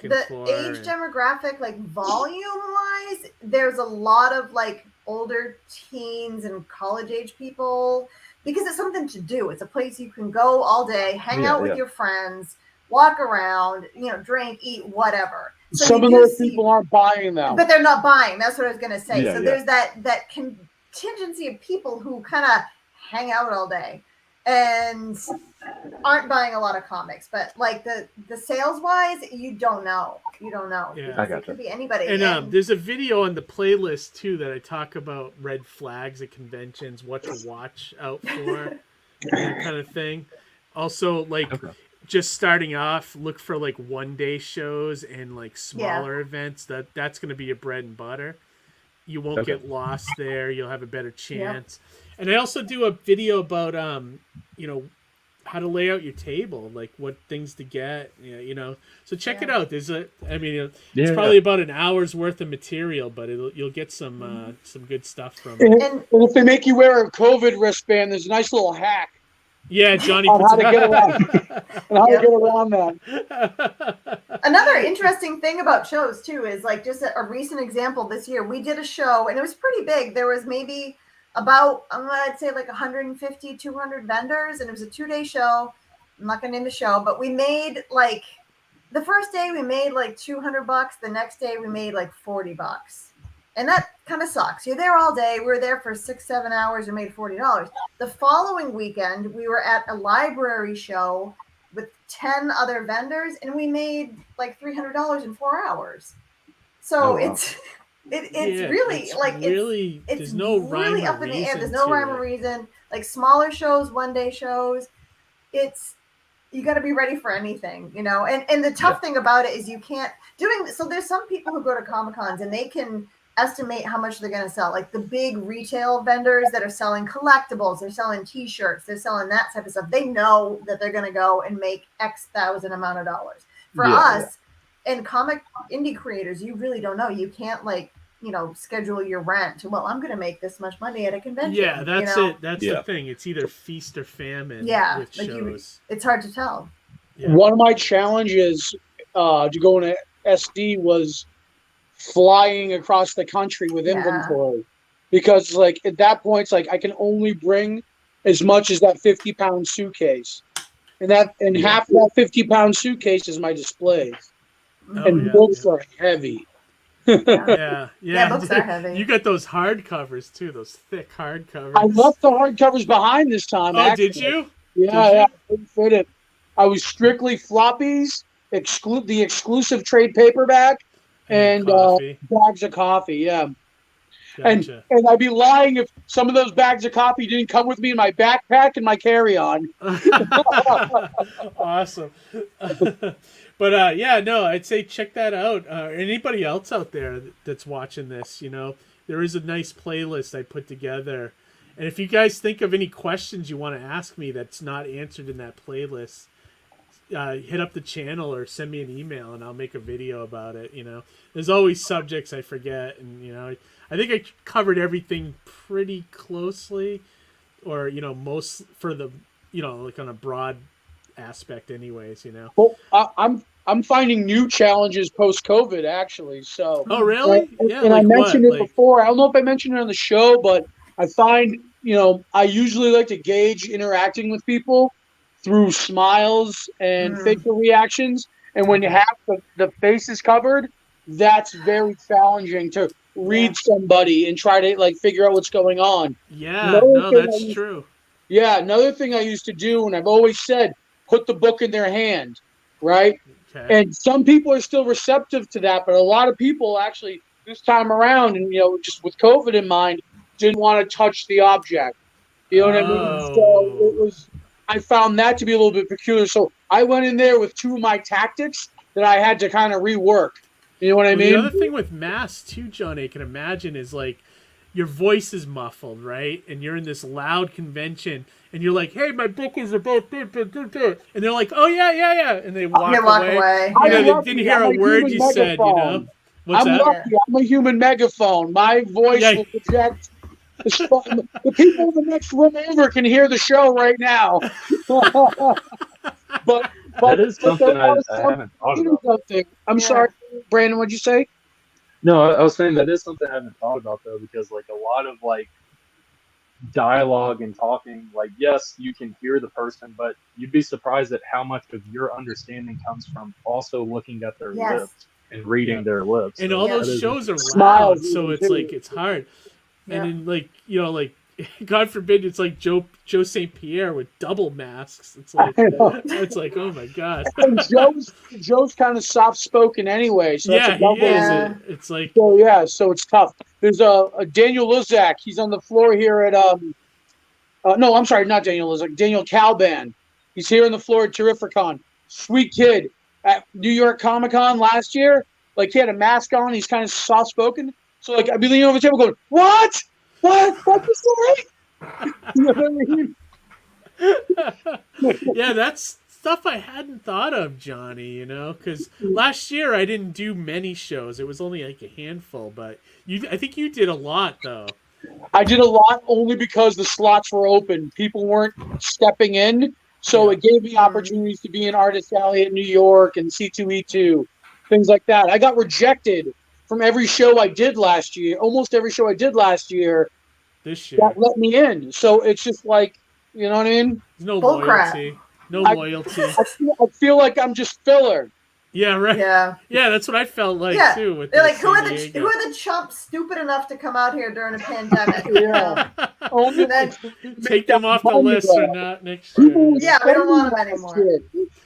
age demographic, like volume wise, there's a lot of like older teens and college age people, because it's something to do. It's a place you can go all day, hang out with your friends, walk around, drink, eat, whatever. So some of those people aren't buying them, but they're not buying. That's what I was going to say. So there's that contingency of people who kind of hang out all day and aren't buying a lot of comics, but like the sales wise, you don't know. Yeah, I gotcha. It could be anybody. And there's a video on the playlist too that I talk about red flags at conventions, what to watch out for, that kind of thing. Also, like just starting off, look for like 1-day shows and like smaller events. That's going to be your bread and butter. You won't get lost there. You'll have a better chance. Yeah. And I also do a video about how to lay out your table, like what things to get, So check it out. It's probably about an hour's worth of material, but you'll get some good stuff from it. And if they make you wear a COVID wristband, there's a nice little hack. Yeah, Johnny on puts how to get around that. Another interesting thing about shows too is like just a recent example this year. We did a show and it was pretty big. There was maybe about, I'd say like 150, 200 vendors, and it was a 2-day show. I'm not going to name the show, but we made like, the first day we made like $200. The next day we made like $40. And that kind of sucks. You're there all day. We were there for 6-7 hours and made $40. The following weekend, we were at a library show with 10 other vendors, and we made like $300 in 4 hours. So it's really like it's there's no rhyme really or up in the air. reason There's no rhyme or reason. Like smaller shows, 1-day shows, you got to be ready for anything, And the tough thing about it is so there's some people who go to Comic-Cons and they can estimate how much they're going to sell. Like the big retail vendors that are selling collectibles, they're selling T-shirts, they're selling that type of stuff. They know that they're going to go and make X thousand amount of dollars. For us and comic indie creators, you really don't know. You can't schedule your rent to, I'm going to make this much money at a convention. Yeah, that's it. That's the thing. It's either feast or famine with shows. It's hard to tell. Yeah. One of my challenges to go into SD was flying across the country with inventory, because like at that point it's like I can only bring as much as that 50-pound suitcase, and half of that 50-pound suitcase is my displays. Books are heavy. Yeah, books are heavy. You got those hardcovers too, those thick hardcovers. I left the hardcovers behind this time. Did you? I couldn't fit it. I was strictly floppies, the exclusive trade paperback, and bags of coffee, Gotcha. And I'd be lying if some of those bags of coffee didn't come with me in my backpack and my carry-on. Awesome. But I'd say check that out. Anybody else out there that's watching this, there is a nice playlist I put together. And if you guys think of any questions you want to ask me that's not answered in that playlist, hit up the channel or send me an email and I'll make a video about it. There's always subjects I forget, and I think I covered everything pretty closely, or most for the like on a broad aspect anyways. Well, I'm I'm finding new challenges post-COVID, actually. So. Oh, really? Yeah. And like I mentioned it before. I don't know if I mentioned it on the show, but I find, I usually like to gauge interacting with people through smiles and facial reactions. And when you have the faces covered, that's very challenging to read somebody and try to figure out what's going on. Yeah, no, that's true. Yeah, another thing I used to do, and I've always said, put the book in their hand, right? Okay. And some people are still receptive to that, but a lot of people actually this time around, and just with COVID in mind, didn't want to touch the object. You know what I mean? So I found that to be a little bit peculiar. So I went in there with two of my tactics that I had to kind of rework. You know what I mean? The other thing with masks too, Johnny, I can imagine is your voice is muffled, right? And you're in this loud convention, and you're like, "Hey, my book is about," and they're like, "Oh yeah," and they walk away. They didn't hear a word you said. What's that? Lucky. I'm a human megaphone. My voice will project. The people in the next room over can hear the show right now. but that is something I haven't thought about. I'm sorry, Brandon. What'd you say? No, I was saying that is something I haven't thought about though, because a lot of dialogue and talking, yes, you can hear the person, but you'd be surprised at how much of your understanding comes from also looking at their lips and reading their lips. And all those shows are loud, so it's it's hard. And then God forbid it's like Joe St. Pierre with double masks. It's like oh my god. And Joe's kind of soft spoken anyway, so that's a double. He is. It's like so it's tough. There's a Daniel Lizak. He's on the floor here at no, I'm sorry, not Daniel Lizak. Daniel Calban. He's here on the floor at Terrificon. Sweet kid at New York Comic Con last year. He had a mask on. He's kind of soft spoken. So I'd be leaning over the table going, "What? What you say?" You know what I mean? Yeah, that's stuff I hadn't thought of, Johnny. Because last year I didn't do many shows. It was only a handful, but I think you did a lot though. I did a lot only because the slots were open. People weren't stepping in, so it gave me opportunities to be in Artist Alley at New York and C2E2, things like that. I got rejected from every show I did last year, almost every show I did last year. This year. That let me in. So it's just you know what I mean? There's no loyalty. No loyalty. I feel like I'm just filler. Yeah, right. Yeah, that's what I felt too. With they're who are the chumps stupid enough to come out here during a pandemic? And then take them off the list or not next year. We don't want them anymore.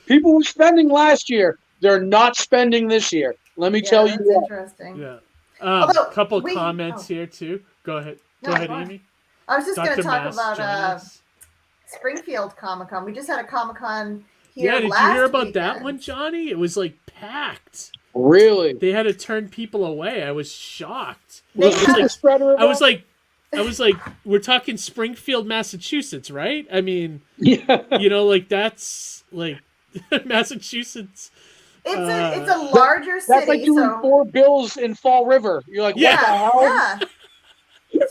People were spending last year. They're not spending this year. Let me tell you that. Interesting. Yeah. A couple comments here too. Go ahead. Go ahead, Amy. I was just going to talk about Springfield Comic Con. We just had a Comic Con here. Yeah, did you hear about that one, Johnny? It was packed. Really? They had to turn people away. I was shocked. I was like, we're talking Springfield, Massachusetts, right? I mean, that's Massachusates. It's a larger city. That's like doing 4 bills in Fall River. You're like, what the hell? Yeah.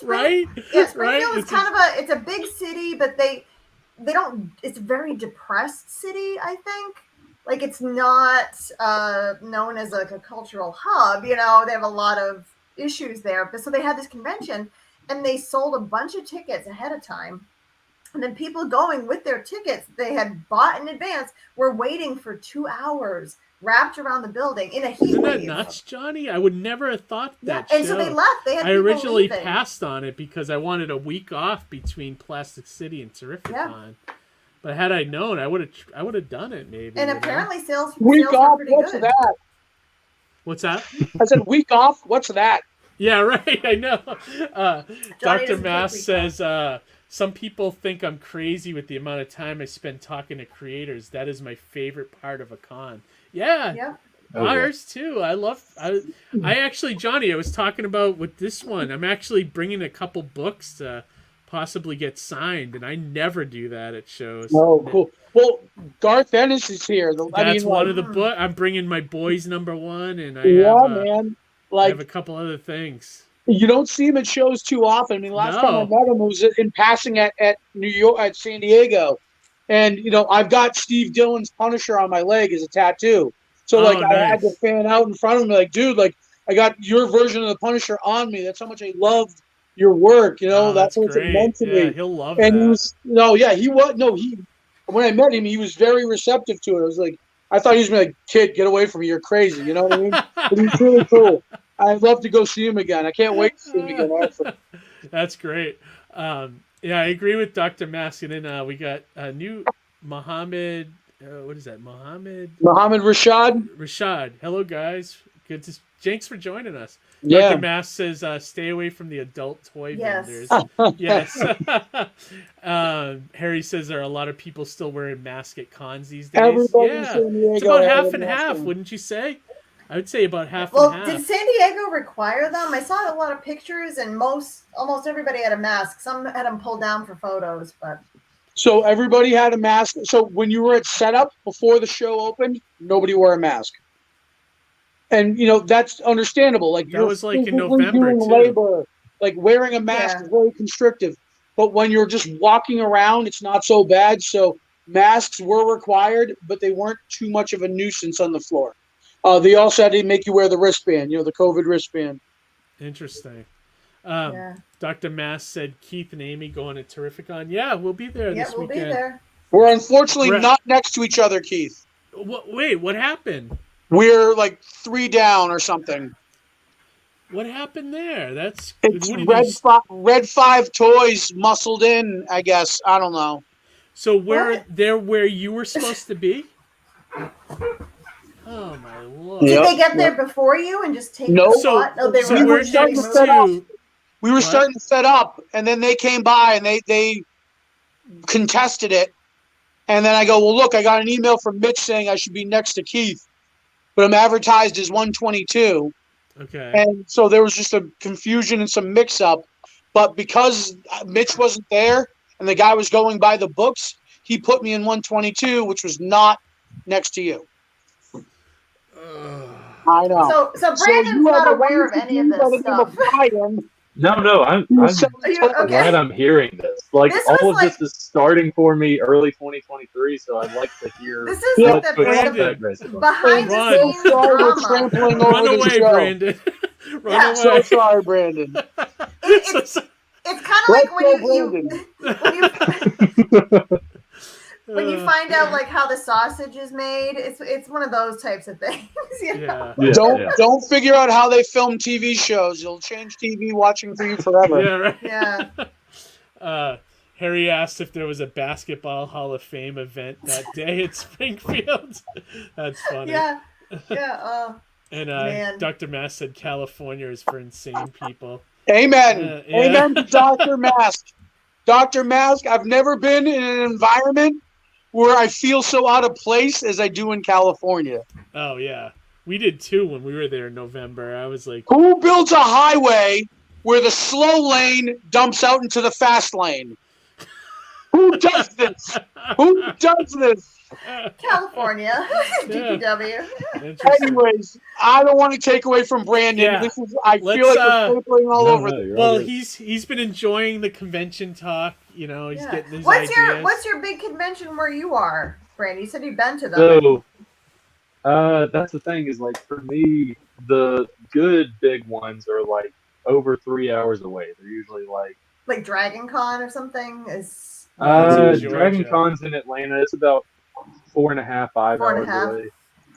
Right? Yeah, Springfield is it's a big city, but they don't. It's a very depressed city. I think it's not known as a cultural hub. They have a lot of issues there. But so they had this convention, and they sold a bunch of tickets ahead of time. And then people going with their tickets they had bought in advance were waiting for 2 hours wrapped around the building in a heat Isn't wave. that nuts, Johnny? I would never have thought that. And so they left. They had I originally passed on it because I wanted a week off between Plastic City and Terrificon. Yeah. But had I known, I would have done it maybe. And apparently sales week off. Pretty what's good. that? What's that? I said week off. What's that? Yeah, right. I know. Dr. Mass says some people think I'm crazy with the amount of time I spend talking to creators. That is my favorite part of a con. Yeah. Ours too. I actually, Johnny, I was talking about with this one. I'm actually bringing a couple books to possibly get signed, and I never do that at shows. Oh, cool. Well, Garth Ennis is here. That's one of the books. I'm bringing my boys #1, and I have a couple other things. You don't see him at shows too often. I mean, last time I met him was in passing at New York, at San Diego. And, I've got Steve Dillon's Punisher on my leg as a tattoo. So like I had to fan out in front of him, like, dude, like I got your version of the Punisher on me. That's how much I loved your work. You know, that's what it meant to me. He'll love and that. He was when I met him, he was very receptive to it. I was like, I thought he was gonna be like, kid, get away from me, you're crazy. You know what I mean? But he's really cool. I'd love to go see him again. I can't wait to see him again. Also. That's great. Yeah, I agree with Dr. Mask. And then we got a new Mohammed. What is that? Mohammed Rashad. Rashad. Hello, guys. Good to. Thanks for joining us. Yeah. Dr. Mask says, "Stay away from the adult toy vendors." Yes. Harry says there are a lot of people still wearing masks at cons these days. Everybody in San Diego it's about half and half, wouldn't you say? I would say about half and half. Well, did San Diego require them? I saw a lot of pictures, and almost everybody had a mask. Some had them pulled down for photos, but. So everybody had a mask. So when you were at setup before the show opened, nobody wore a mask. And that's understandable. Like that was like in November too. Labor, like wearing a mask is very constrictive. But when you're just walking around, it's not so bad. So masks were required, but they weren't too much of a nuisance on the floor. They also had to make you wear the wristband, the COVID wristband. Interesting. Dr. Mass said Keith and Amy going to Terrificon. Yeah, we'll be there this weekend. We'll be there. We're unfortunately not next to each other, Keith. Wait, what happened? We're like 3 down or something. What happened there? It's Red 5 Toys muscled in, I guess. I don't know. So they're where you were supposed to be? Oh my lord! Did they get there before you and just take the spot? No, they were starting to set up. We were starting to set up, and then they came by and they contested it. And then I go, well, look, I got an email from Mitch saying I should be next to Keith, but I'm advertised as 122. Okay. And so there was just a confusion and some mix-up. But because Mitch wasn't there and the guy was going by the books, he put me in 122, which was not next to you. I know. So Brandon's not aware of any of this stuff. No, I'm glad I'm hearing this. Like all of this is starting for me early 2023, so I'd like to hear. This is like the behind the scenes drama. Run away, Brandon. Run away. So sorry, Brandon. It's kind of like when you find out like how the sausage is made. It's one of those types of things. Don't figure out how they film TV shows. You'll change TV watching for you forever. Yeah, right. Yeah. Harry asked if there was a basketball Hall of Fame event that day at Springfield. That's funny. Yeah. And Dr. Mask said California is for insane people. Amen. Amen to Dr. Mask. Dr. Mask, I've never been in an environment where I feel so out of place as I do in California. Oh, yeah. We did too when we were there in November. I was like, who builds a highway where the slow lane dumps out into the fast lane? Who does this? Who does this? California. DPW. Anyways, I don't want to take away from Brandon. Yeah. I feel like we're papering all over this. Well, he's been enjoying the convention talk. He's getting his ideas. What's your big convention where you are, Brandon? You said you've been to them. So, that's the thing is like for me, the good big ones are like over 3 hours away. They're usually like Dragon Con or something. Dragon Con's in Atlanta. It's about 4.5, 5 hours away.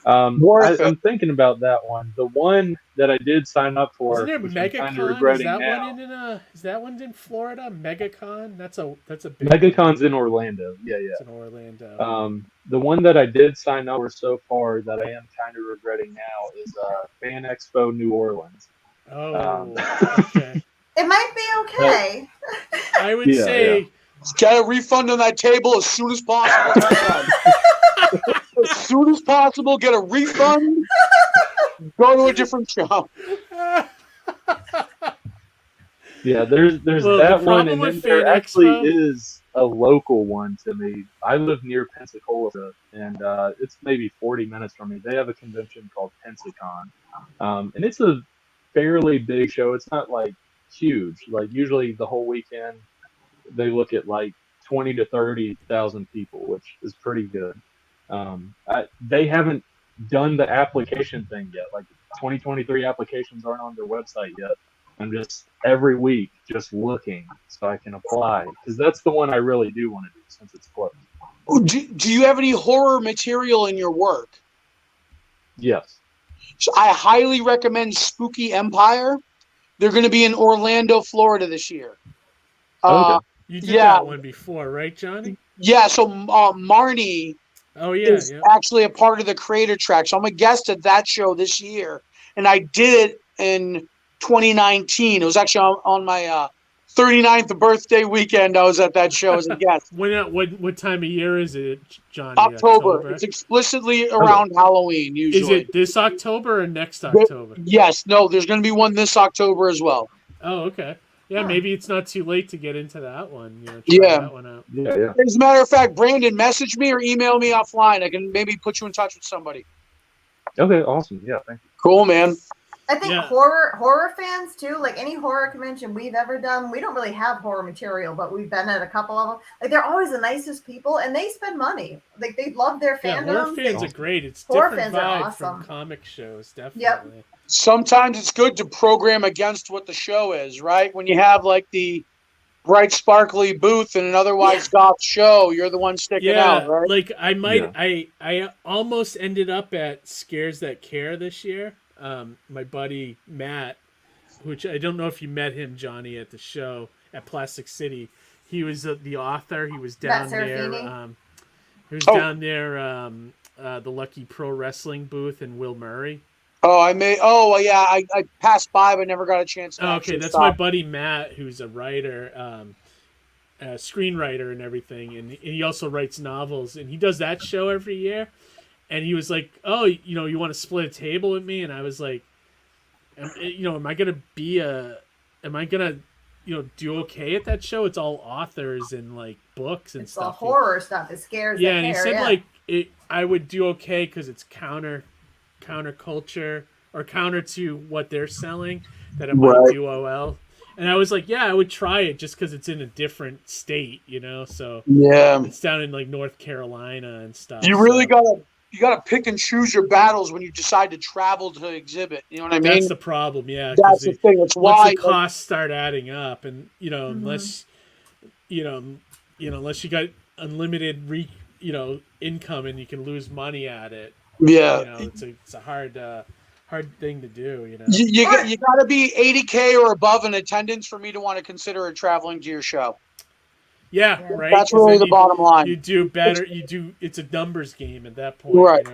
I'm thinking about that one. The one that I did sign up for. Isn't there MegaCon? Is that one in Florida? MegaCon? That's a big MegaCon's in Orlando. Yeah. It's in Orlando. The one that I did sign up for so far that I am kind of regretting now is Fan Expo New Orleans. Okay. It might be okay. I would say get a refund on that table as soon as possible. As soon as possible, get a refund. Go to a different shop. Yeah, there's that one, and then there actually is a local one to me. I live near Pensacola, and it's maybe 40 minutes from me. They have a convention called Pensacon, and it's a fairly big show. It's not like huge. Like usually the whole weekend, they look at like 20 to 30,000 people, which is pretty good. They haven't done the application thing yet. Like 2023 applications aren't on their website yet. I'm just every week just looking so I can apply, because that's the one I really do want to do since it's close. Do you have any horror material in your work? Yes. So I highly recommend Spooky Empire. They're going to be in Orlando, Florida this year. Okay. You did that one before, right, Johnny? Yeah. So Marnie is actually a part of the creator track. So I'm a guest at that show this year, and I did it in 2019. It was actually on my 39th birthday weekend. I was at that show as a guest. What time of year is it, Johnny? October. It's explicitly around Halloween usually. Is it this October or next October? Yes. No, there's going to be one this October as well. Oh, okay. Yeah, maybe it's not too late to get into that one. Try that one out. Yeah. As a matter of fact, Brandon, message me or email me offline. I can maybe put you in touch with somebody. Okay, awesome. Yeah, thank you. Cool, man. I think horror fans too, like any horror convention we've ever done, we don't really have horror material, but we've been at a couple of them. Like they're always the nicest people, and they spend money. Like they love their fandom. Horror fans are great. It's horror different fans vibe are awesome. from comic shows, definitely. Yep. Sometimes it's good to program against what the show is, right? When you have like the bright, sparkly booth in an otherwise goth show, you're the one sticking out, right? Like I almost ended up at Scares That Care this year. My buddy Matt, which I don't know if you met him, Johnny, at the show at Plastic City. He was the author. He was down there. Down there. The Lucky Pro Wrestling booth and Will Murray. I passed by but never got a chance to that's my buddy Matt, who's a writer, a screenwriter and everything, and he also writes novels, and he does that show every year. And he was like, "Oh, you want to split a table with me?" And I was like, am I gonna do okay at that show? It's all authors and like books and stuff. It's all horror stuff. It scares. Yeah, and he said I would do okay because it's counterculture or counter to what they're selling, that it might do well. And I was like, yeah, I would try it just because it's in a different state, so it's down in like North Carolina and stuff. You really gotta pick and choose your battles when you decide to travel to exhit. You know what I mean? That's the problem. Yeah, that's the thing. It's why the costs start adding up, and unless unless you got unlimited income and you can lose money at it. Yeah, it's a hard thing to do. You got to be 80K or above in attendance for me to want to consider traveling to your show. Yeah, right. That's really the bottom line. You do better. It's a numbers game at that point, right?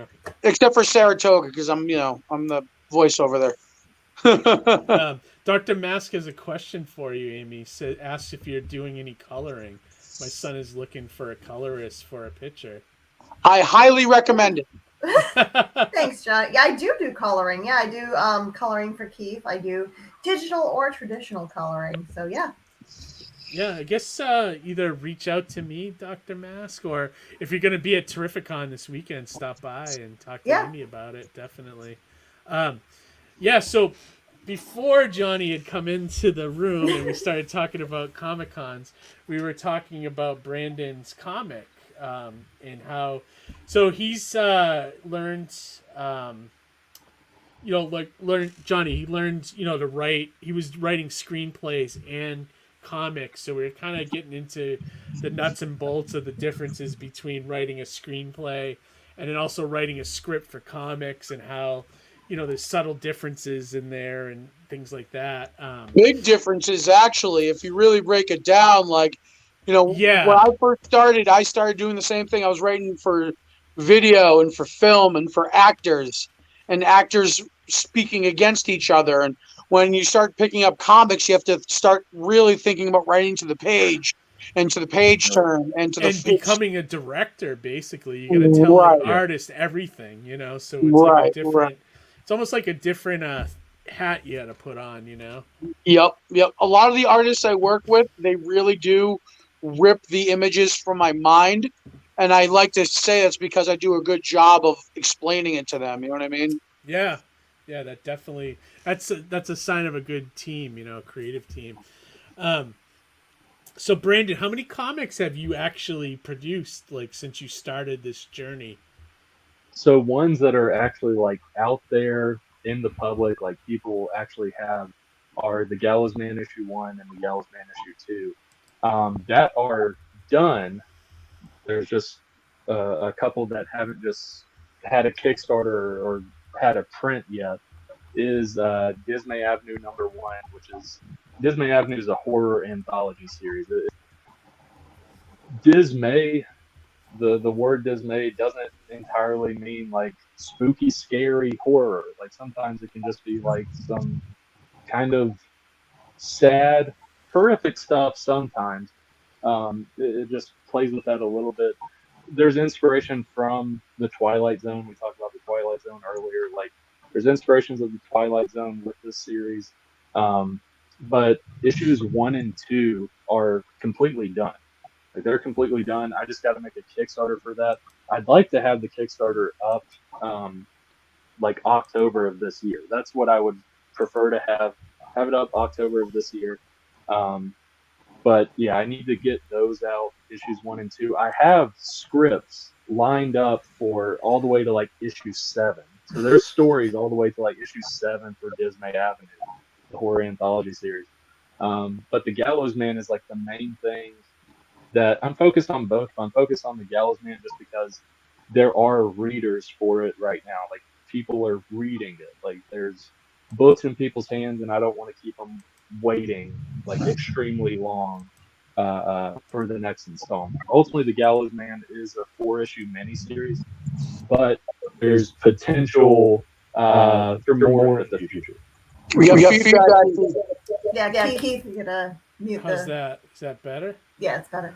Except for Saratoga, because I'm the voice over there. Dr. Mask has a question for you, Amy. Asks if you're doing any coloring. My son is looking for a colorist for a picture. I highly recommend it. Thanks, John. Yeah, I do coloring. Yeah, I do coloring for Keith. I do digital or traditional coloring. So yeah. Yeah, I guess either reach out to me, Dr. Mask, or if you're going to be at Terrificon this weekend, stop by and talk to Amy about it. Definitely. So before Johnny had come into the room and we started talking about Comic-Cons, we were talking about Brandon's comic and how... So he's learned... Johnny, he learned, to write... He was writing screenplays and comics, so we were kind of getting into the nuts and bolts of the differences between writing a screenplay and then also writing a script for comics, and how there's subtle differences in there and things like that. Big differences, actually, if you really break it down. When I first started, I started doing the same thing. I was writing for video and for film and for actors, and actors speaking against each other. And when you start picking up comics, you have to start really thinking about writing to the page and to the page turn and to becoming a director. Basically, you got to tell an artist everything, So it's like a different. It's almost like a different hat you got to put on, Yep. A lot of the artists I work with, they really do rip the images from my mind, and I like to say that's because I do a good job of explaining it to them. You know what I mean? Yeah. Yeah, that definitely that's a sign of a good team, a creative team. So Brandon, how many comics have you actually produced since you started this journey? So ones that are actually like out there in the public, like people actually have, are the Gallows Man issue 1 and the Gallows Man issue 2, that are done. There's just a couple that haven't just had a Kickstarter or had a print yet. Is Dismay Avenue #1, which is Dismay Avenue is a horror anthology series. Dismay, the word dismay doesn't entirely mean like spooky, scary horror. Like sometimes it can just be like some kind of sad, horrific stuff. Sometimes it just plays with that a little bit. There's inspiration from the Twilight Zone. We talked about the Twilight Zone earlier. Like there's inspirations of the Twilight Zone with this series, but issues 1 and 2 are completely done. Like they're completely done. I just got to make a Kickstarter for that. I'd like to have the Kickstarter up like October of this year. That's what I would prefer to have it up October of this year. But yeah, I need to get those out, issues 1 and 2. I have scripts lined up for all the way to like issue 7. So there's stories all the way to like issue 7 for Dismay Avenue, the horror anthology series. But the Gallows Man is like the main thing that I'm focused on. Both. I'm focused on the Gallows Man just because there are readers for it right now. Like people are reading it. Like there's books in people's hands, and I don't want to keep them waiting like extremely long for the next installment. Ultimately, the Gallows Man is a 4-issue miniseries, but there's potential for more in the future. We got feedback. Yeah, Keith, you're gonna mute. How's that? Is that better? Yeah, it's better.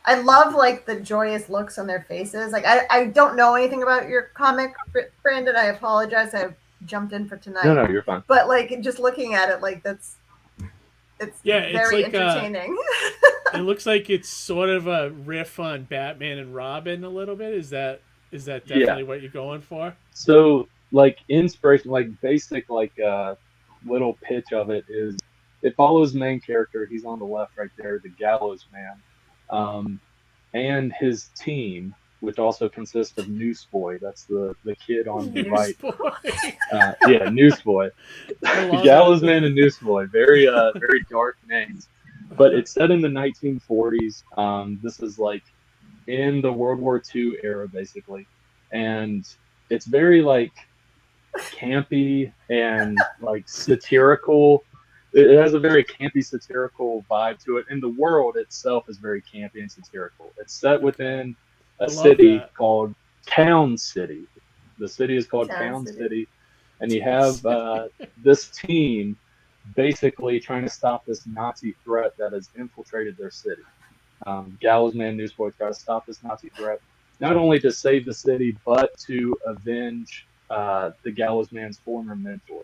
I love like the joyous looks on their faces. Like I don't know anything about your comic, Brandon. I apologize. I jumped in for tonight. No, you're fine. But like just looking at it, like it's very like, entertaining. It looks like it's sort of a riff on Batman and Robin a little bit. Is that definitely what you're going for? So like inspiration, like basic like little pitch of it is it follows the main character. He's on the left right there, the Gallows Man, and his team, which also consists of Newsboy. That's the kid on the right. Newsboy. Gallows Man and Newsboy. Very very dark names. But it's set in the 1940s. This is like in the World War II era, basically, and it's very like campy and like satirical. It has a very campy, satirical vibe to it, and the world itself is very campy and satirical. It's set within a city called Town City. The city is called Town City, and you have this team basically trying to stop this Nazi threat that has infiltrated their city. Gallows Man, Newsboy try to stop this Nazi threat, not only to save the city, but to avenge the Gallows Man's former mentor.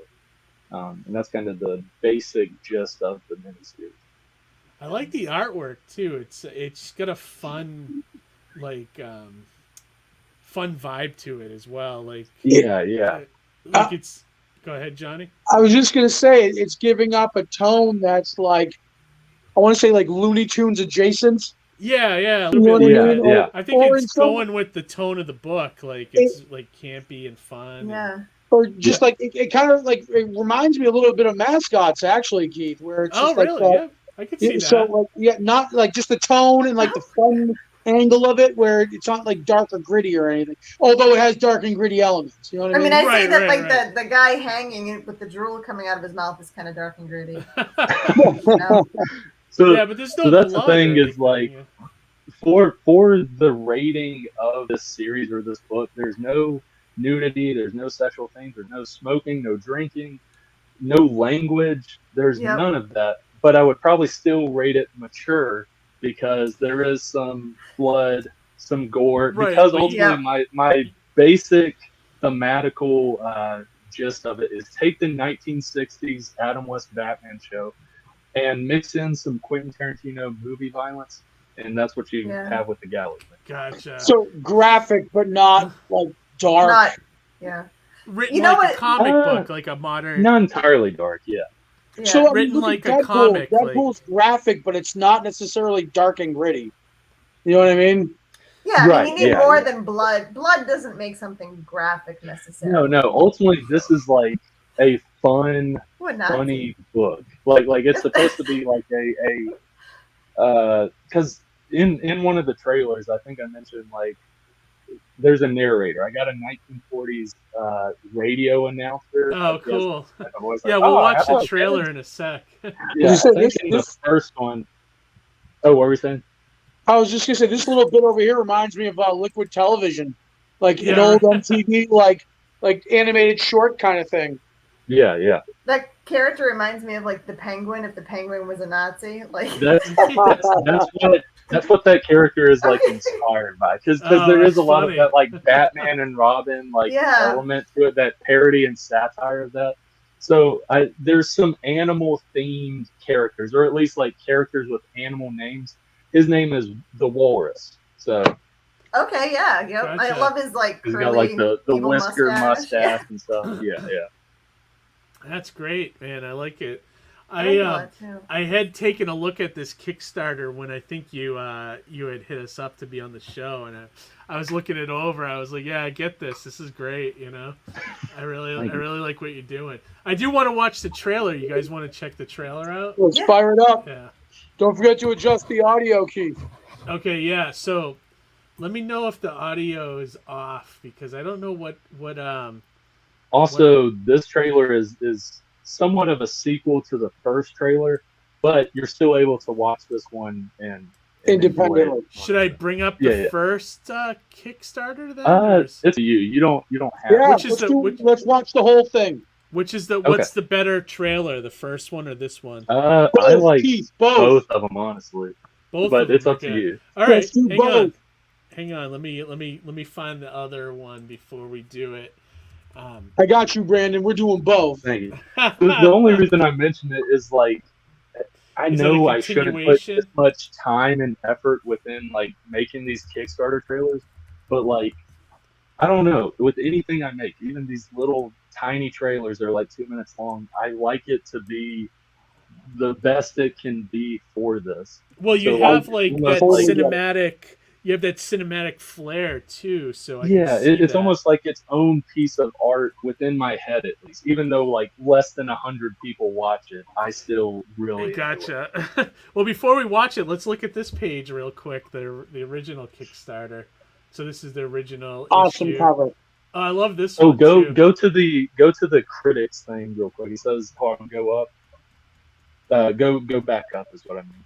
And that's kind of the basic gist of the miniseries. I like the artwork too. It's got a fun, fun vibe to it as well. Like it's. Go ahead, Johnny. I was just gonna say it's giving up a tone that's like, I want to say like Looney Tunes adjacent. Yeah. Yeah. I think it's going with the tone of the book. Like it's like campy and fun. Yeah. Or just like it kind of like it reminds me a little bit of Mascots, actually, Keith. Where it's just really? like yeah, I could see that. So not like just the tone and like the fun angle of it, where it's not like dark or gritty or anything. Although it has dark and gritty elements. You know what I mean? I say that the guy hanging with the drool coming out of his mouth is kind of dark and gritty. You know? So but there's no. So that's the thing is like for the rating of this series or this book, there's no nudity, there's no sexual things, there's no smoking, no drinking, no language, there's none of that. But I would probably still rate it mature because there is some blood, some gore. Because ultimately my basic thematical gist of it is take the 1960s Adam West Batman show and mix in some Quentin Tarantino movie violence, and that's what you have with the Gallows Man. Gotcha. So graphic, but not like dark. Written like a comic book, like a modern. Not entirely dark, So written like a Deadpool. comic. Deadpool's graphic, but it's not necessarily dark and gritty. You know what I mean? Yeah, I mean, you need more than blood. Blood doesn't make something graphic necessarily. No. Ultimately, this is like a funny book. Like it's supposed to be like because in one of the trailers, I think I mentioned like there's a narrator. I got a 1940s radio announcer. Oh, cool. Yeah, we'll watch the trailer in a sec. Yeah, I think in the first one. Oh, what were we saying? I was just gonna say this little bit over here reminds me of Liquid Television, like an old MTV, like animated short kind of thing. Yeah. That character reminds me of like the Penguin if the Penguin was a Nazi. Like that's what that character is like inspired by, because there is a lot of that like Batman and Robin like element to it, that parody and satire of that. So there's some animal themed characters, or at least like characters with animal names. His name is the Walrus. So okay, yeah, yep. Gotcha. I love his like he's curly, got like the whisker mustache and stuff. Yeah. That's great, man. I like it. I had taken a look at this Kickstarter when I think you had hit us up to be on the show, and I was looking it over. I was like, yeah, I get this. This is great. You know, I really like what you're doing. I do want to watch the trailer. You guys want to check the trailer out? Let's fire it up. Yeah. Don't forget to adjust the audio, Keith. Okay, yeah. So let me know if the audio is off, because I don't know what. Also, this trailer is somewhat of a sequel to the first trailer, but you're still able to watch this one and independently. Should I bring up the first Kickstarter then? It's you. You don't have. Yeah, let's watch the whole thing. What's the better trailer, the first one or this one? I like both of them, honestly. But it's up to you. All right, hang on. Let me find the other one before we do it. I got you, Brandon. We're doing both. Thank you. The only reason I mention it is like I know I shouldn't put as much time and effort within like making these Kickstarter trailers, but like I don't know, with anything I make, even these little tiny trailers that are like 2 minutes long, I like it to be the best it can be for this. Well, you have like that cinematic. You have that cinematic flair too, so it's almost like its own piece of art within my head, at least. Even though like less than 100 people watch it, I still really gotcha. Well, before we watch it, let's look at this page real quick. The original Kickstarter. So this is the original. Awesome issue. cover. Oh, I love this. Oh, one go too. go to the critics thing real quick. He says, "Hold on, go up." Go back up is what I mean.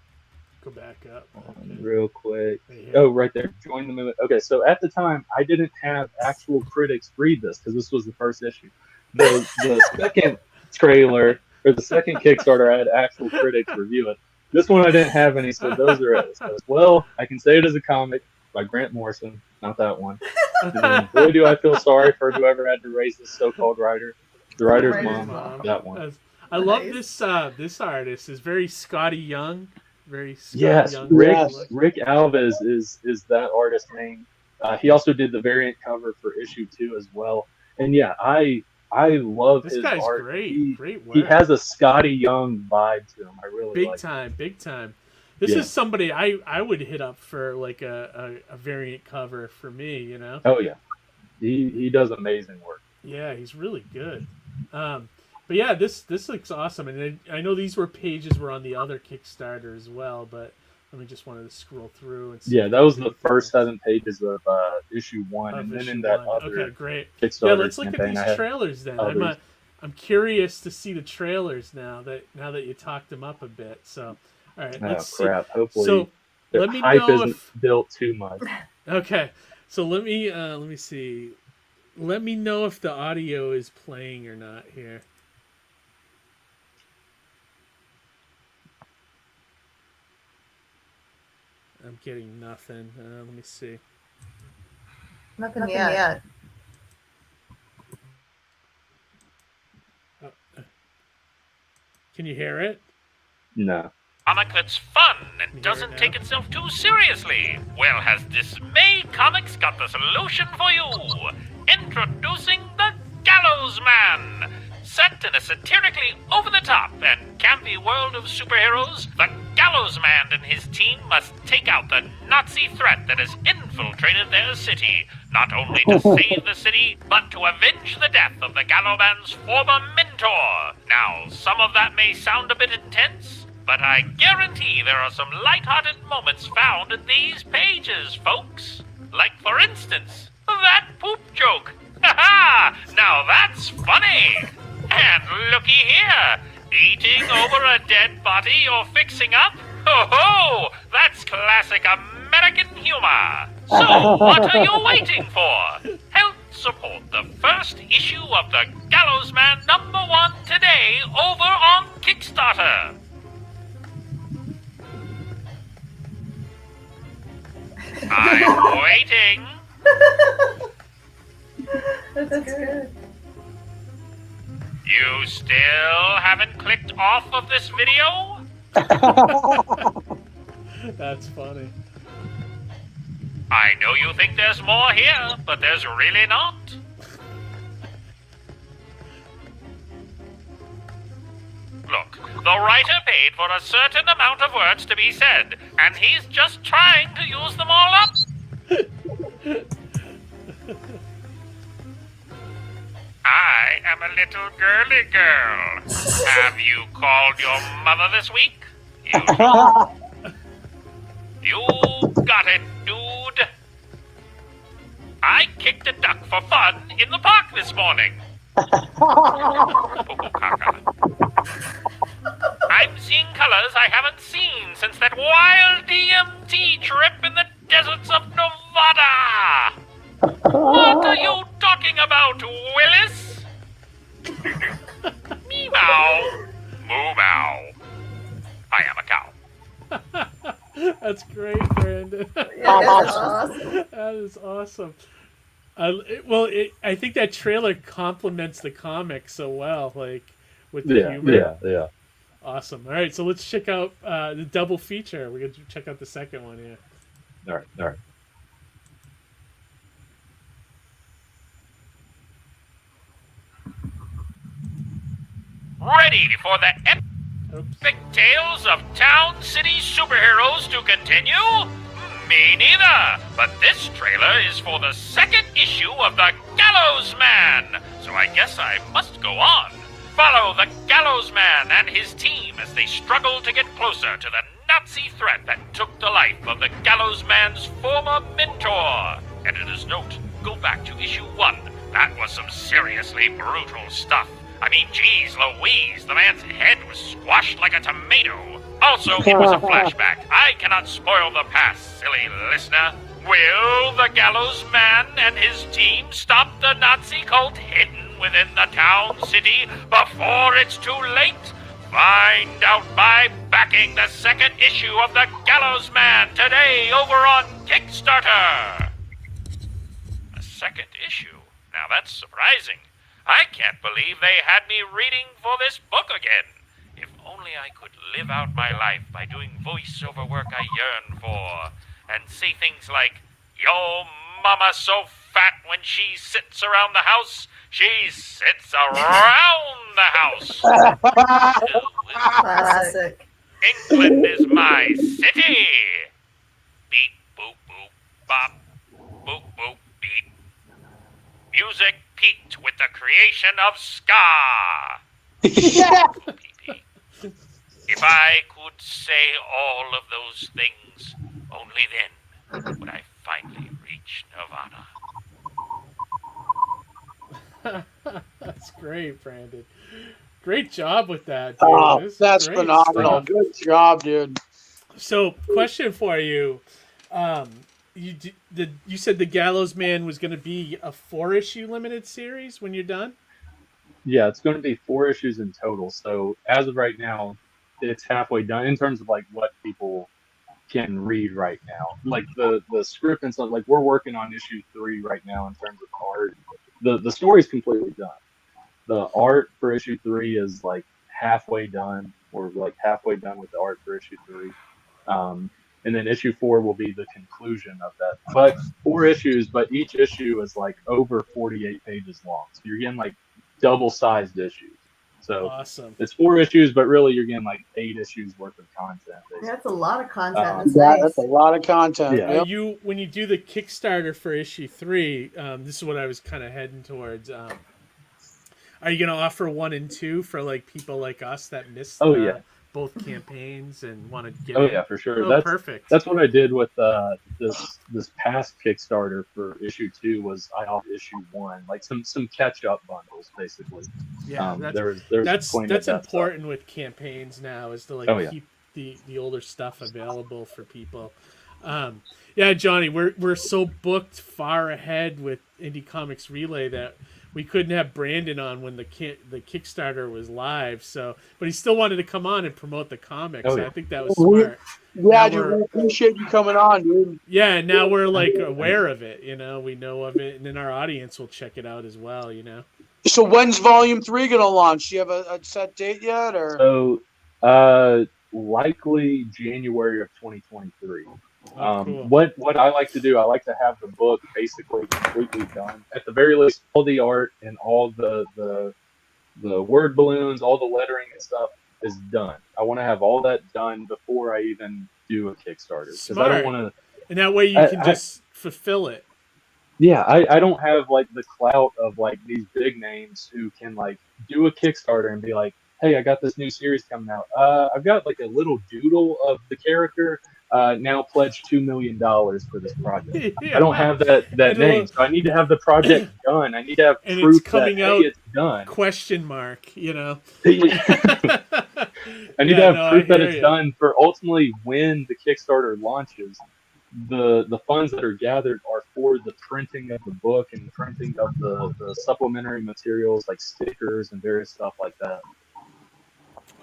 Go back up. Okay. Real quick. Oh, right there. Join the movement. Okay, so at the time, I didn't have actual critics read this because this was the first issue. The second trailer, or the second Kickstarter, I had actual critics review it. This one I didn't have any, so those are it. So, well, I can say it as a comic by Grant Morrison, not that one. And boy, do I feel sorry for whoever had to raise this so-called writer. The writer's mom. That one. I love this. This artist is very Scotty Young. Very young. Rick Alves is that artist's name. He also did the variant cover for issue 2 as well. And yeah, I love his art. This guy's great. Great work. He has a Scotty Young vibe to him. I really big time. This is somebody I would hit up for like a variant cover for me. You know. Oh yeah, he does amazing work. Yeah, he's really good. But yeah, this looks awesome, and I know these pages were on the other Kickstarter as well. But let me just wanted to scroll through and see. Yeah, that was the first 7 pages of issue 1, and then in that other great. Kickstarter yeah, let's look at these trailers then. I'm curious to see the trailers now that you talked them up a bit. So, all right, let's see. Hopefully, let me hype know isn't built too much. Okay, so let me see. Let me know if the audio is playing or not here. I'm getting nothing. Let me see. Nothing yet. Can you hear it? No. Comic that's fun and doesn't take itself too seriously. Well, has Dismay Comics got the solution for you? Introducing the Gallows Man! Set Set in a satirically over-the-top and campy world of superheroes, the Gallows Man and his team must take out the Nazi threat that has infiltrated their city, not only to save the city, but to avenge the death of the Gallows Man's former mentor. Now, some of that may sound a bit intense, but I guarantee there are some lighthearted moments found in these pages, folks. Like, for instance, that poop joke. Ha ha! Now that's funny! And looky here! Eating over a dead body or fixing up? Ho ho! That's classic American humor! So, what are you waiting for? Help support the first issue of the Gallows Man #1 today over on Kickstarter! I'm waiting! That's good. You still haven't clicked off of this video? That's funny. I know you think there's more here, but there's really not. Look, the writer paid for a certain amount of words to be said, and he's just trying to use them all up. I am a little girly girl. Have you called your mother this week? You got it, dude. I kicked a duck for fun in the park this morning. I'm seeing colors I haven't seen since that wild DMT trip in the deserts of Nevada. What are you talking about, Willis? Meow. Moo mow. I am a cow. That's great, Brandon. Yeah, that's awesome. That is awesome. I think that trailer complements the comic so well, like with the humor. Yeah. Awesome. All right, so let's check out the double feature. We're gonna check out the second one here. All right. Ready for the epic tales of Town City superheroes to continue? Me neither, but this trailer is for the second issue of the Gallows Man, so I guess I must go on. Follow the Gallows Man and his team as they struggle to get closer to the Nazi threat that took the life of the Gallows Man's former mentor. Editor's note, go back to issue 1. That was some seriously brutal stuff. I mean, geez Louise, the man's head was squashed like a tomato. Also, it was a flashback. I cannot spoil the past, silly listener. Will the Gallows Man and his team stop the Nazi cult hidden within the town city before it's too late? Find out by backing the second issue of the Gallows Man today over on Kickstarter. A second issue? Now that's surprising. I can't believe they had me reading for this book again. If only I could live out my life by doing voiceover work I yearn for, and say things like, "Your mama's so fat when she sits around the house, she sits around the house." Classic. England is my city. Beep, boop, boop, bop, boop, boop, beep. Music peaked with the creation of ska. If I could say all of those things, only then would I finally reach Nirvana. That's great, Brandon. Great job with that, dude. Oh, that's phenomenal. Stuff. Good job, dude. So, question for you. You said the Gallows Man was going to be a 4-issue limited series when you're done? Yeah, it's going to be 4 issues in total. So as of right now, it's halfway done in terms of like what people can read right now. Like the script and stuff. Like we're working on issue 3 right now in terms of art. The story's completely done. The art for issue 3 is like halfway done, or like halfway done with the art for issue 3. And then issue 4 will be the conclusion of that. But 4 issues, but each issue is like over 48 pages long. So you're getting like double-sized issues. So awesome. It's 4 issues, but really you're getting like 8 issues worth of content. Basically. That's a lot of content. That's a lot of content. Yeah. Yep. When you do the Kickstarter for issue 3, this is what I was kind of heading towards. Are you going to offer 1 and 2 for like people like us that missed both campaigns and want to get in? Yeah, for sure. Oh, perfect. That's what I did with this past Kickstarter for issue 2 was I offered issue 1, like some catch up bundles basically. Yeah, that's important stuff. with campaigns now is to keep the older stuff available for people. Yeah, Johnny, we're so booked far ahead with Indie Comics Relay that we couldn't have Brandon on when the Kickstarter was live. So, but he still wanted to come on and promote the comics. I think that was smart. Yeah, dude, we appreciate you coming on, dude. Yeah, now we're like aware of it. We know of it, and then our audience will check it out as well. So when's Volume 3 gonna launch? Do you have a set date yet, or? So, likely January of 2023. Cool. What I like to do, I like to have the book basically completely done. At the very least, all the art and all the word balloons, all the lettering and stuff is done. I want to have all that done before I even do a Kickstarter because I don't want to. And that way you can just fulfill it. Yeah, I don't have like the clout of like these big names who can like do a Kickstarter and be like, hey, I got this new series coming out. I've got like a little doodle of the character. Now pledge $2 million for this project. I don't have that name, so I need to have the project done. I need to have proof it's coming that out it's done. Question mark, I need to have proof that it's done for ultimately when the Kickstarter launches. The funds that are gathered are for the printing of the book and the printing of the supplementary materials like stickers and various stuff like that.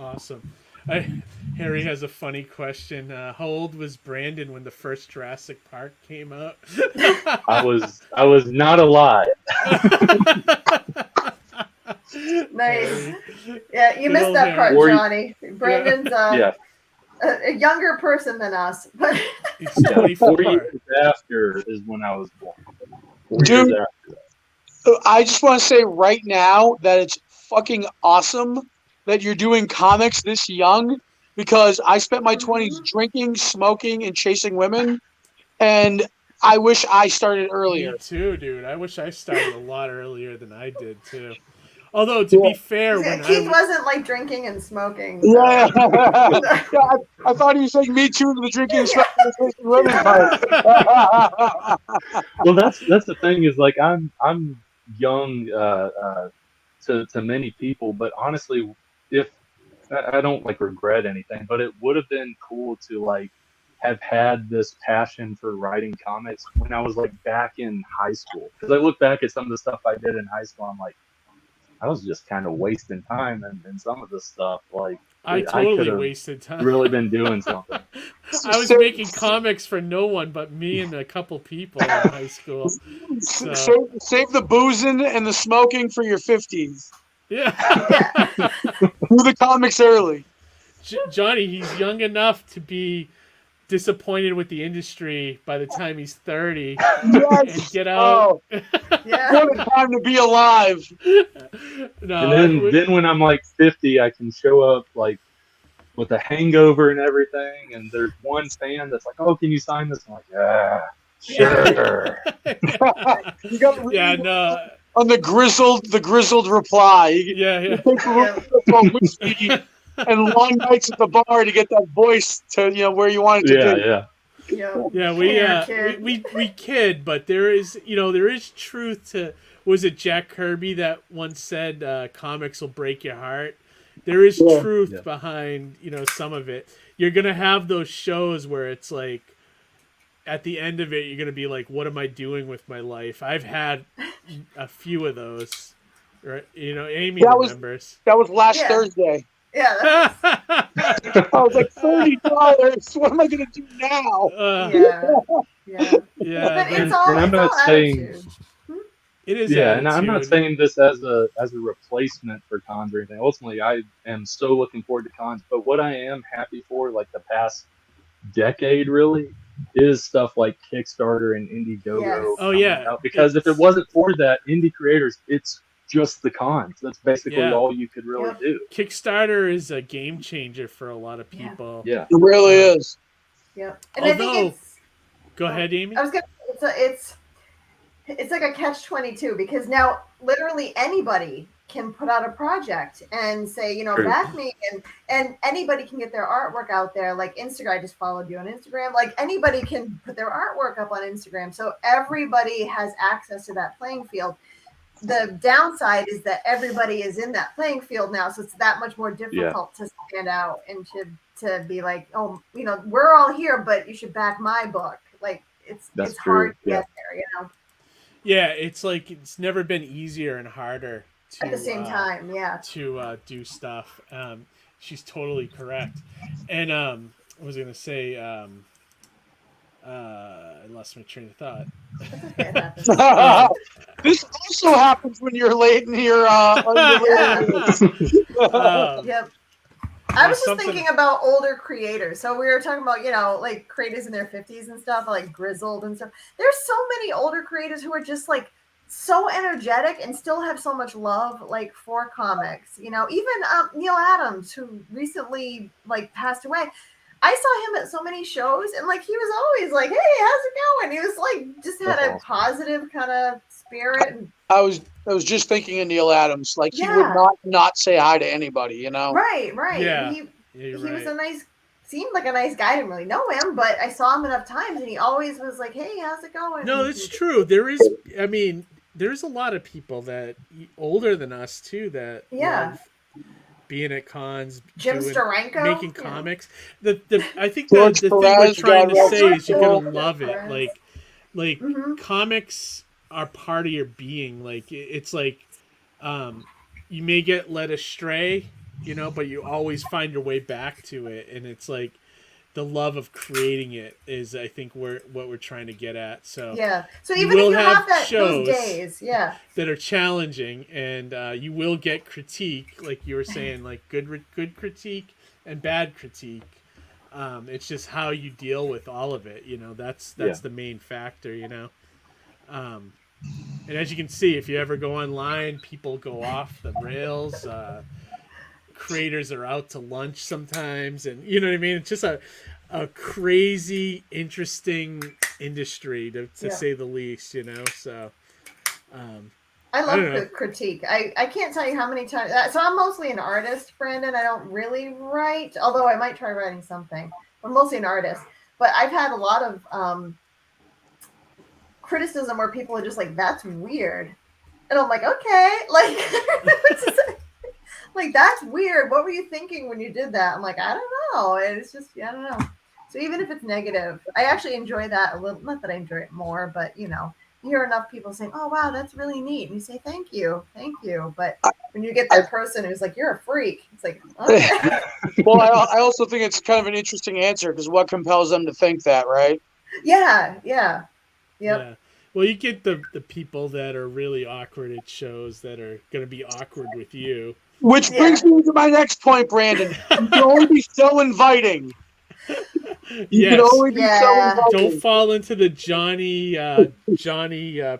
Awesome. Harry has a funny question. How old was Brandon when the first Jurassic Park came out? I was not alive. Nice. Yeah, you missed that part, Johnny. Brandon's a younger person than us, but he's 24. 4 years after is when I was born. 4 years Dude, after that. I just want to say right now that it's fucking awesome that you're doing comics this young, because I spent my 20s drinking, smoking, and chasing women, and I wish I started earlier. Me too, dude. I wish I started a lot earlier than I did too. Although to be fair, Keith wasn't like drinking and smoking. So. Yeah, I thought he was saying me too to the drinking and smoking and chasing women part. Well, that's the thing is like I'm young to many people, but honestly, if I don't like regret anything, but it would have been cool to like have had this passion for writing comics when I was like back in high school. Because I look back at some of the stuff I did in high school, I'm like, I was just kind of wasting time and some of this stuff. Like I totally wasted time. Really been doing something. I was making comics for no one but me and a couple people in high school. So. Save the boozing and the smoking for your 50s. Yeah. Do the comics early. Johnny, he's young enough to be disappointed with the industry by the time he's 30 and get out. Oh. What a time to be alive. No, and then when I'm like 50, I can show up like with a hangover and everything, and there's one fan that's like, "Oh, can you sign this?" I'm like, "Yeah, sure." On the grizzled reply. You take whiskey and long nights at the bar to get that voice to where you want it to be. Yeah, we kid, but there is truth to. Was it Jack Kirby that once said comics will break your heart? There is truth behind some of it. You're gonna have those shows where it's like, at the end of it, you're gonna be like, "What am I doing with my life?" I've had a few of those. Right? Amy remembers. That was last Thursday. Yeah. I was like, $30. What am I gonna do now? But it's all. I'm not saying. It is. Yeah, and I'm not saying this as a replacement for cons or anything. Ultimately, I am so looking forward to cons. But what I am happy for, like the past decade, really, is stuff like Kickstarter and Indiegogo. Oh yeah. Because if it wasn't for that, indie creators, it's just the cons. That's basically all you could really do. Kickstarter is a game changer for a lot of people. Yeah, it really is. Yeah, and I think it's. Go ahead, Amy. I was gonna. It's like a catch-22 because now literally anybody can put out a project and say, you know, back me, and anybody can get their artwork out there. Like Instagram, I just followed you on Instagram. Like anybody can put their artwork up on Instagram, so everybody has access to that playing field. The downside is that everybody is in that playing field now, so it's that much more difficult to stand out and to be like, oh, you know, we're all here, but you should back my book. Like it's hard to get there, you know. Yeah, it's like it's never been easier and harder to, at the same time, to do stuff. She's totally correct. And I was gonna say, I lost my train of thought. This also happens when you're late in your. Yep. I was just thinking about older creators. So we were talking about, you know, like creators in their 50s and stuff, like grizzled and stuff. There's so many older creators who are just like so energetic and still have so much love, like for comics. You know, even Neil Adams, who recently like passed away. I saw him at so many shows, and like he was always like, "Hey, how's it going?" He was like, just had a positive kind of spirit. And I was just thinking of Neil Adams. Like he would not say hi to anybody, you know. Right. Yeah. He was seemed like a nice guy. I didn't really know him, but I saw him enough times, and he always was like, "Hey, how's it going?" No, it's true. There's a lot of people that older than us too that love being at cons, Jim Steranko, making comics. I think the thing we're trying to say is you're gonna love it. Like comics are part of your being. Like it's like you may get led astray, you know, but you always find your way back to it, and it's like the love of creating it is, I think, what we're trying to get at. So so even if you have those days, that are challenging, and you will get critique, like you were saying, like good critique and bad critique. It's just how you deal with all of it. You know, that's the main factor. You know, and as you can see, if you ever go online, people go off the rails. Creators are out to lunch sometimes, and you know what I mean. It's just a crazy, interesting industry to say the least. You know, so I love the critique. I can't tell you how many times. So I'm mostly an artist, Brandon. I don't really write, although I might try writing something. I'm mostly an artist, but I've had a lot of criticism where people are just like, "That's weird," and I'm like, "Okay, like." Like, that's weird. What were you thinking when you did that? I'm like, I don't know. And it's just, I don't know. So even if it's negative, I actually enjoy that a little. Not that I enjoy it more, but, you know, you hear enough people saying, oh, wow, that's really neat. And you say, thank you. But when you get that person who's like, you're a freak, it's like, okay. Well, I also think it's kind of an interesting answer because what compels them to think that, right? Yeah. Yep. Yeah. Well, you get the people that are really awkward at shows that are going to be awkward with you. Which brings me to my next point, Brandon. You can only be so inviting. You can only be so inviting. Don't fall into the Johnny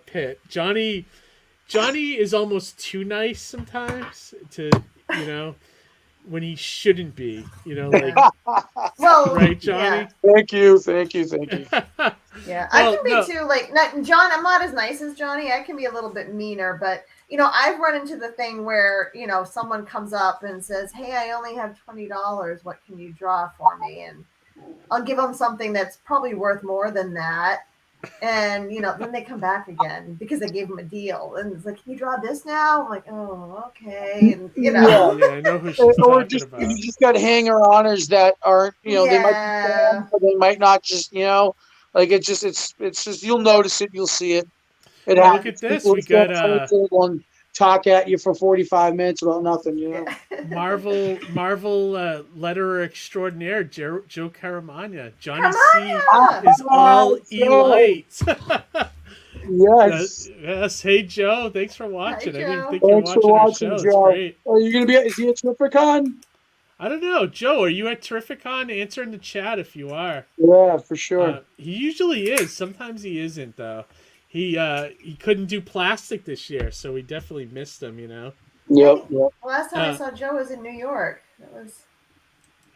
pit. Johnny is almost too nice sometimes to, you know, when he shouldn't be, you know, like, well, right, Johnny? Yeah. Thank you. Yeah, I can be too, like, John, I'm not as nice as Johnny. I can be a little bit meaner, but, you know, I've run into the thing where, you know, someone comes up and says, hey, I only have $20. What can you draw for me? And I'll give them something that's probably worth more than that. And, you know, then they come back again because I gave them a deal. And it's like, can you draw this now? I'm like, oh, okay. And, you know. Yeah, I know who she's talking about. You just got hanger-oners that aren't, you know, they might not just, you know, like it's just, you'll notice it, you'll see it. It happens. Look at this. We got and talk at you for 45 minutes about nothing, you know. Marvel letterer extraordinaire, Joe Caramagna. Johnny C is all elite. Yes. Yes. Hey, Joe. Thanks for watching. Hi, I didn't think Thanks you were watching for our show. Joe. It's great. Are you gonna is he at Terrificon? I don't know. Joe, are you at Terrificon? Answer in the chat if you are. Yeah, for sure. He usually is. Sometimes he isn't, though. he couldn't do plastic this year, so we definitely missed him. Yep. Last time I saw Joe was in New York. That was.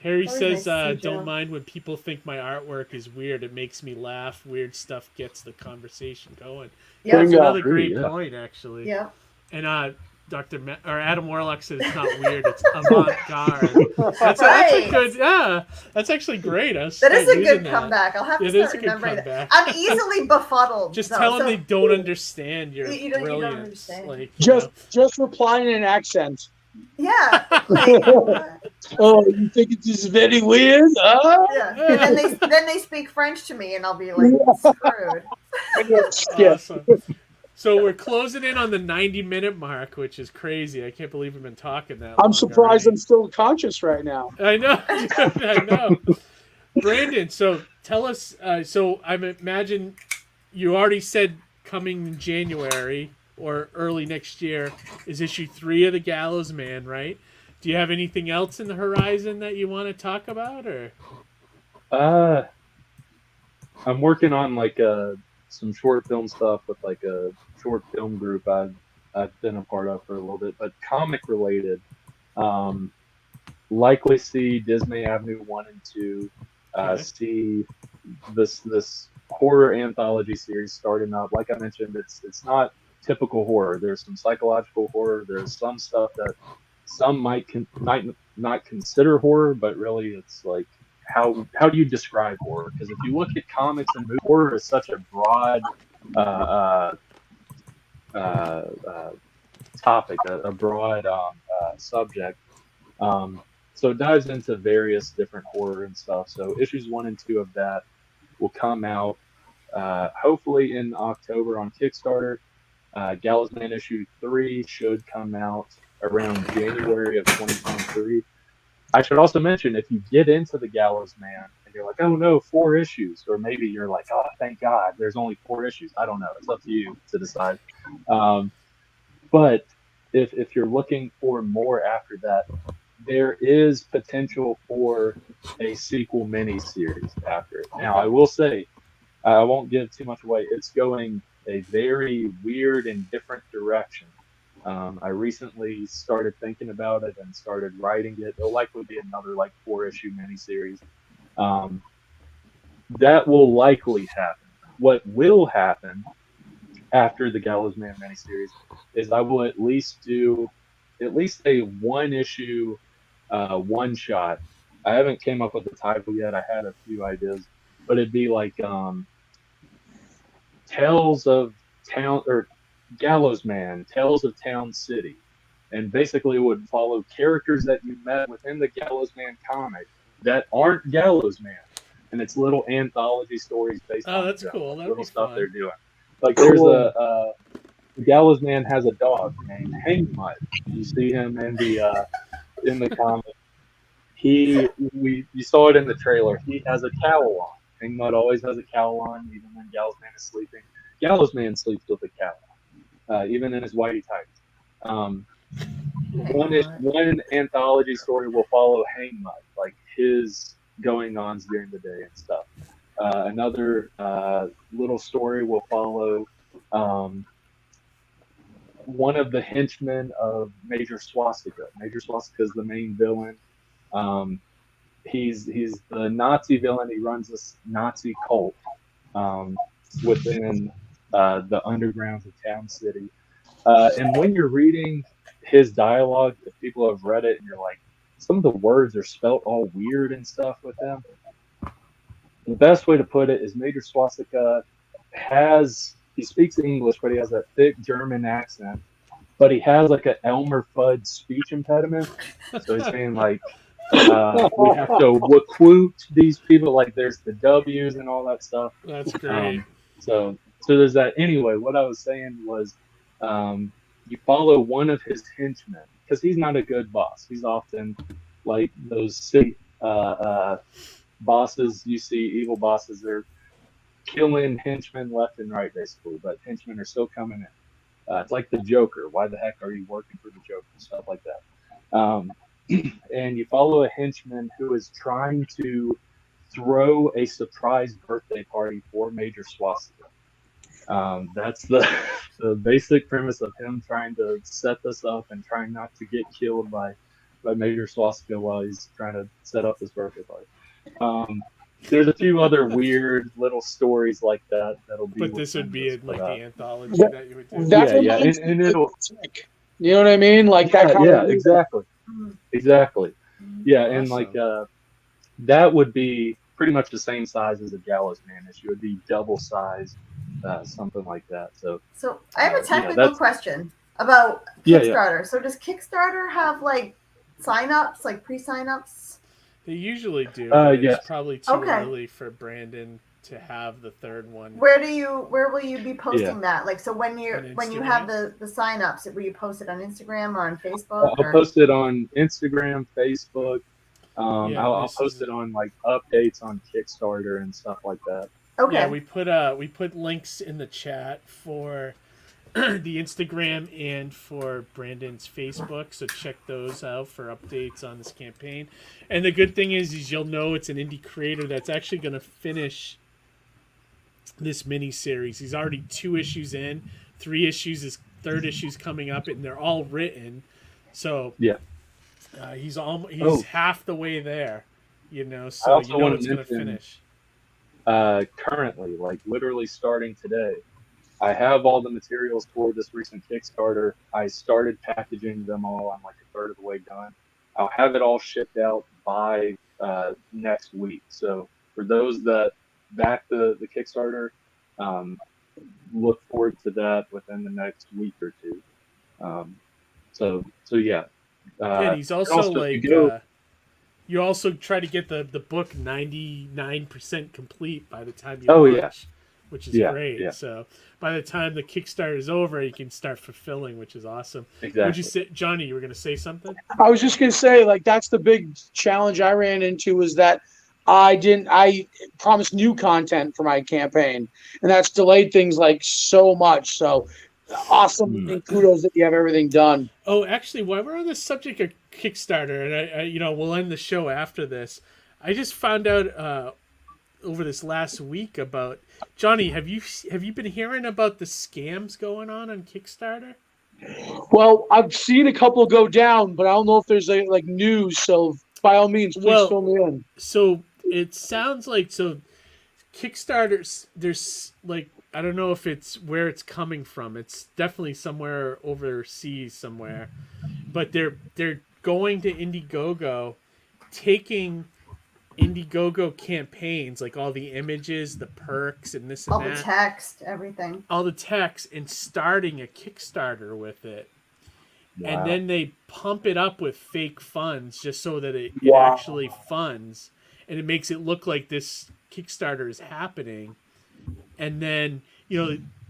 Harry says, nice "Don't mind when people think my artwork is weird. It makes me laugh. Weird stuff gets the conversation going." Yeah, that's another great point, actually. Yeah. And Adam Warlock says it's not weird; it's avant-garde. That's a good. Yeah, that's actually great. That is a good comeback. I'll have to start remembering that. I'm easily befuddled. Just tell them they don't understand your brilliance. You don't understand. Like, just reply in an accent. Yeah. Oh, you think it is very weird? Yeah. And then they speak French to me, and I'll be like screwed. Awesome. So we're closing in on the 90-minute mark, which is crazy. I can't believe we've been talking that long. I'm surprised I'm still conscious right now. I know. I know. Brandon, so tell us. So I imagine you already said coming in January or early next year is issue 3 of the Gallows Man, right? Do you have anything else in the horizon that you want to talk about, or? I'm working on like some short film stuff with like a short film group I've been a part of for a little bit, but comic related. Likely see Dismay Avenue 1 and 2. Okay. See this horror anthology series starting up. Like I mentioned, it's not typical horror. There's some psychological horror. There's some stuff that some might not consider horror, but really it's like how do you describe horror? Because if you look at comics and movies, horror is such a broad topic, a broad subject. So it dives into various different horror and stuff. So issues 1 and 2 of that will come out hopefully in October on Kickstarter. Gallows Man issue 3 should come out around January of 2023. I should also mention, if you get into the Gallows Man and you're like, oh no, 4 issues, or maybe you're like, oh, thank God, there's only 4 issues. I don't know. It's up to you to decide. But if you're looking for more after that, there is potential for a sequel mini-series after it. Now, I will say, I won't give too much away. It's going a very weird and different direction. I recently started thinking about it and started writing it. It'll likely be another like 4-issue miniseries. That will likely happen. What will happen after the Gallows Man miniseries is I will at least do a 1-issue one-shot. I haven't came up with the title yet. I had a few ideas, but it'd be like Tales of Town or Gallows Man, Tales of Town City, and basically it would follow characters that you met within the Gallows Man comic that aren't Gallows Man, and it's little anthology stories based on that's cool. Little stuff they're doing. Like there's the Gallows Man has a dog named Hangmut. You see him in the comic. You saw it in the trailer. He has a cowl on. Hangmut always has a cowl on, even when Gallows Man is sleeping. Gallows Man sleeps with a cowl, even in his whitey tights. One anthology story will follow Hangmut, like his going-ons during the day and stuff. Another little story will follow one of the henchmen of Major Swastika. Major Swastika is the main villain. He's the Nazi villain. He runs this Nazi cult within the undergrounds of Town City. And when you're reading his dialogue, if people have read it and you're like, some of the words are spelt all weird and stuff with him. The best way to put it is Major Swastika he speaks English, but he has that thick German accent. But he has like an Elmer Fudd speech impediment. So he's saying like, we have to quote these people, like there's the W's and all that stuff. That's great. So there's that. Anyway, what I was saying was you follow one of his henchmen, because he's not a good boss. He's often like those city bosses. You see evil bosses, they're killing henchmen left and right, basically, but henchmen are still coming in. It's like the Joker. Why the heck are you working for the Joker? Stuff like that. And you follow a henchman who is trying to throw a surprise birthday party for Major Swastika. That's the basic premise of him trying to set this up and trying not to get killed by Major Swastika while he's trying to set up this birthday party. There's a few other weird little stories like that that'll be. But this would be in like the anthology that you would do. Yeah, and it'll. You know what I mean? Like yeah, that kind yeah, of exactly. Yeah, Awesome. and like that would be pretty much the same size as a Gallows Man issue. It would be double size, something like that. So I have a technical question about Kickstarter. Yeah. So does Kickstarter have like signups, like pre-signups? They usually do. It's probably too Okay. early for Brandon to have the third one. Where will you be posting that? Like, so when you On have the signups, will you post it on Instagram or on Facebook? I'll post it on Instagram, Facebook. I'll post it on like updates on Kickstarter and stuff like that. Okay. Yeah, we put links in the chat for the Instagram and for Brandon's Facebook, so check those out for updates on this campaign. And the good thing is you'll know it's an indie creator that's actually going to finish this mini series. He's already 2 issues in, 3 issues, his third issue's coming up, and they're all written. So yeah, he's half the way there, you know. So you know it's going to finish. Currently, like literally starting today, I have all the materials for this recent Kickstarter. I started packaging them all. I'm like a third of the way done. I'll have it all shipped out by next week. So for those that back the Kickstarter, look forward to that within the next week or two. So yeah. And he's also like you also try to get the book 99% complete by the time you launch, which is great. Yeah. So by the time the Kickstarter is over, you can start fulfilling, which is awesome. Exactly. Would you say, Johnny, you were going to say something? I was just going to say, like, that's the big challenge I ran into, was that I promised new content for my campaign, and that's delayed things like so much. So awesome, and kudos that you have everything done. Oh, actually, while we're on the subject of Kickstarter, and I we'll end the show after this, I just found out over this last week about, Johnny, have you been hearing about the scams going on Kickstarter? Well, I've seen a couple go down, but I don't know if there's like news. So by all means, please fill me in. So it sounds like Kickstarter. There's like, I don't know if it's where it's coming from. It's definitely somewhere overseas somewhere, but they're going to Indiegogo, taking Indiegogo campaigns, like all the images, the perks, and this and all that. All the text, everything. All the text, and starting a Kickstarter with it. Wow. And then they pump it up with fake funds just so that it actually funds. And it makes it look like this Kickstarter is happening. And then,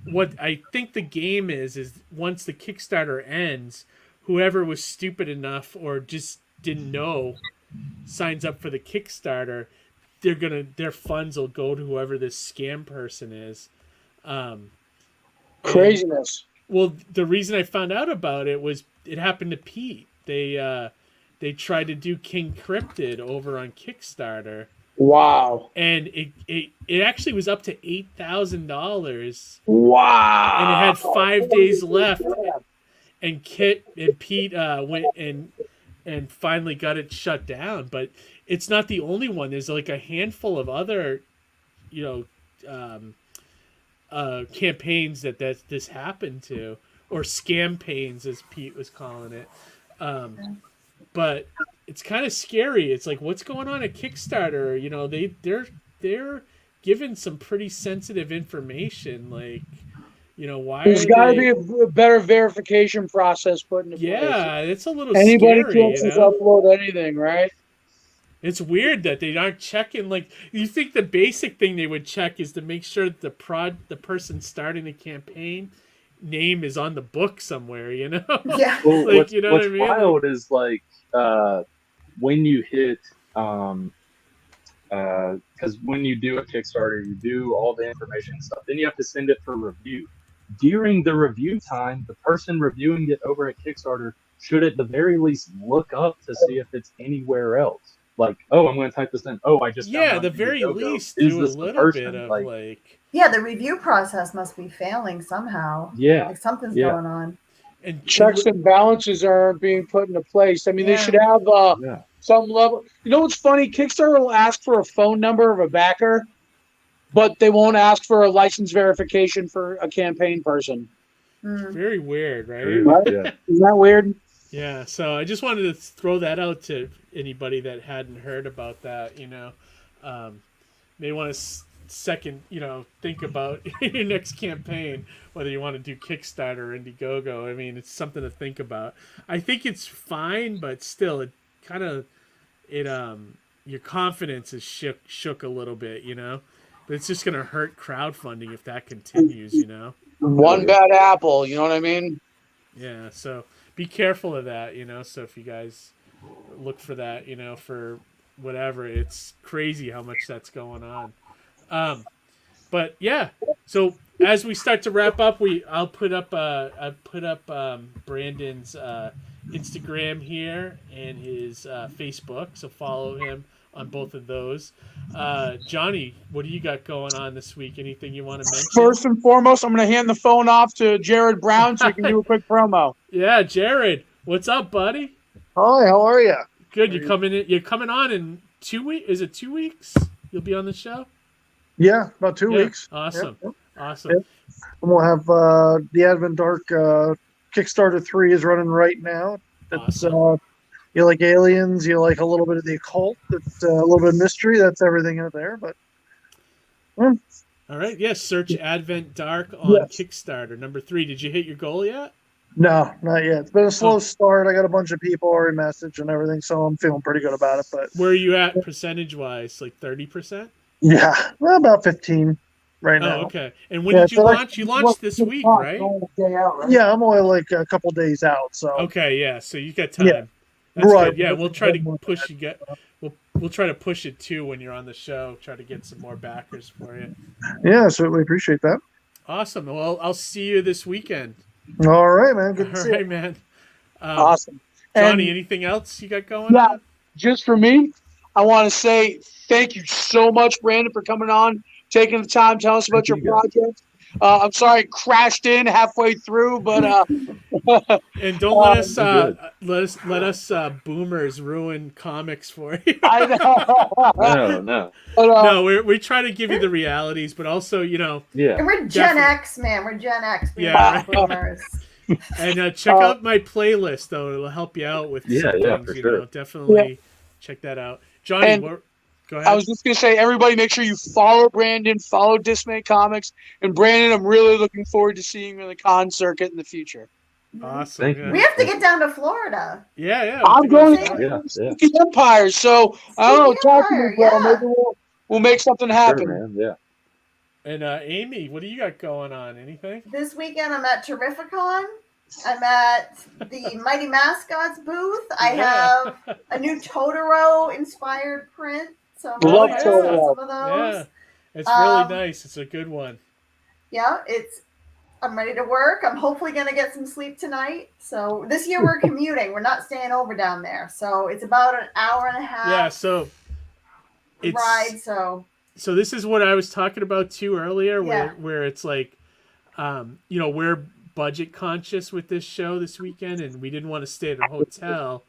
what I think the game is once the Kickstarter ends, whoever was stupid enough or just didn't know signs up for the Kickstarter, their funds will go to whoever this scam person is. Craziness. Well, the reason I found out about it was it happened to Pete. They tried to do King Cryptid over on Kickstarter. Wow. And it actually was up to $8,000. Wow. And it had 5 days left. And Kit and Pete went and finally got it shut down. But it's not the only one. There's like a handful of other, campaigns that this happened to, or scampaigns as Pete was calling it. But it's kind of scary. It's like, what's going on at Kickstarter? They're giving some pretty sensitive information. Like, why? There's got to be a better verification process put into place. Yeah, it's a little anybody scary. Anybody can just upload anything, right? It's weird that they aren't checking. Like, you think the basic thing they would check is to make sure that the person starting the campaign name is on the book somewhere. Yeah. Well, like, what's what I mean? wild is like when you hit because when you do a Kickstarter, you do all the information and stuff. Then you have to send it for review. During the review time, the person reviewing it over at Kickstarter should at the very least look up to see if it's anywhere else. Like, oh, I'm going to type this in. Oh, I just the very least do a little bit of like Yeah, the review process must be failing somehow. Yeah. Like something's going on. And checks and balances aren't being put into place. I mean, they should have some level. You know what's funny? Kickstarter will ask for a phone number of a backer, but they won't ask for a license verification for a campaign person. Very weird, right? Yeah. Isn't that weird? Yeah, so I just wanted to throw that out to anybody that hadn't heard about that, They want to second, think about your next campaign, whether you want to do Kickstarter or Indiegogo. I mean, it's something to think about. I think it's fine, but still, it kind of, your confidence is shook a little bit, But it's just going to hurt crowdfunding if that continues, One bad apple, you know what I mean? Yeah, so be careful of that, So if you guys look for that, for whatever, it's crazy how much that's going on. But yeah, so as we start to wrap up, I'll put up Brandon's Instagram here and his Facebook, so follow him on both of those. Johnny, what do you got going on this week? Anything you want to mention? First and foremost, I'm going to hand the phone off to Jared Brown so he can do a quick promo. Yeah, Jared, what's up, buddy? Hi, how are you? Good. You're coming on in 2 weeks. Is it 2 weeks? You'll be on the show. Yeah, about 2 weeks. Awesome. Yep. Awesome. Yep. And we'll have the Advent Dark Kickstarter 3 is running right now. It's awesome. You like aliens, you like a little bit of the occult, it's a little bit of mystery, that's everything out there. But all right, yes, search Advent Dark on Kickstarter. Number 3. Did you hit your goal yet? No, not yet. It's been a slow start. I got a bunch of people already messaged and everything, so I'm feeling pretty good about it. But where are you at percentage-wise? Like 30%? Yeah, well, about 15 right now. Oh, okay. And when did you launch? You launched this week, right? Yeah, I'm only like a couple days out. So okay, yeah. So you got time. Yeah. That's right. Good. Yeah, we'll try to push you. We'll try to push it too when you're on the show. Try to get some more backers for you. Yeah, certainly appreciate that. Awesome. Well, I'll see you this weekend. All right, man. Good to see you. Man. Awesome. Johnny, anything else you got going on? Just for me, I want to say thank you so much, Brandon, for coming on, taking the time, telling us about your project. I'm sorry it crashed in halfway through, but and don't let us boomers ruin comics for you. I know. No. But, no, we try to give you the realities, but also, And we're Gen X, man. We're Gen X. We're right. boomers. And check out my playlist, though. It'll help you out with some things, for sure. Definitely check that out. Johnny, go ahead. I was just going to say, everybody make sure you follow Brandon, follow Dismay Comics. And Brandon, I'm really looking forward to seeing you in the con circuit in the future. Awesome. Thank you. We have to get down to Florida. Yeah. I'm going to the Empire, so I don't know. Talk to me, bro. Maybe we'll make something happen. Sure, man. Yeah. And Amy, what do you got going on? Anything? This weekend I'm at Terrificon. I'm at the Mighty Mascots booth. I have a new Totoro inspired print. So I'm Love Totoro. Some of those. Yeah, it's really nice. It's a good one. Yeah, I'm ready to work. I'm hopefully going to get some sleep tonight. So this year we're commuting. We're not staying over down there. So it's about an hour and a half. Yeah, so it's ride. So this is what I was talking about too earlier, where it's like, we're budget conscious with this show this weekend, and we didn't want to stay at a hotel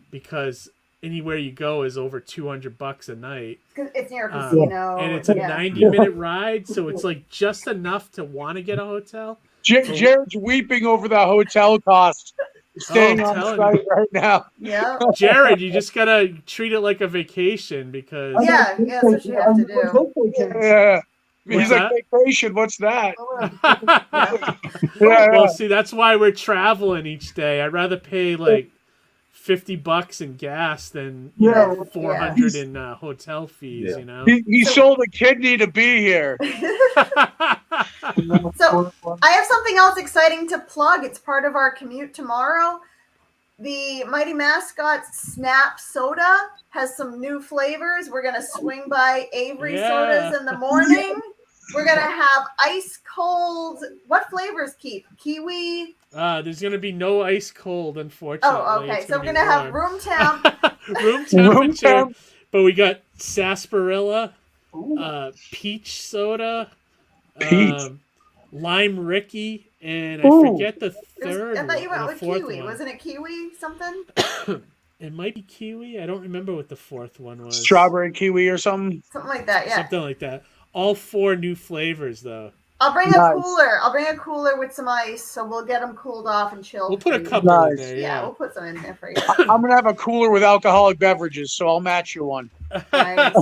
because anywhere you go is over $200 a night. It's near a casino, and it's a 90-minute ride, so it's like just enough to want to get a hotel. Jared's weeping over the hotel cost. Staying on site right now. Yeah, Jared, you just gotta treat it like a vacation because that's what you have to do. Yeah. He's like, vacation, what's that? Well, see, that's why we're traveling each day. I'd rather pay like $50 in gas than $400 in hotel fees. He sold a kidney to be here. So I have something else exciting to plug. It's part of our commute tomorrow. The Mighty Mascots Snap Soda has some new flavors. We're going to swing by Avery Sodas in the morning. We're going to have ice cold. What flavors, Keith? Kiwi? There's going to be no ice cold, unfortunately. Oh, okay. So we're going to have room temp. room temperature. But we got sarsaparilla, peach soda, Lime Ricky, and I forget the third. I thought you went with Kiwi. One. Wasn't it Kiwi something? It might be Kiwi. I don't remember what the fourth one was. Strawberry kiwi or something. Something like that. Yeah. Something like that. All 4 new flavors though. I'll bring a cooler. I'll bring a cooler with some ice, so we'll get them cooled off and chilled. We'll put a couple in there. Yeah, we'll put some in there for you. I'm gonna have a cooler with alcoholic beverages, so I'll match you one. Nice.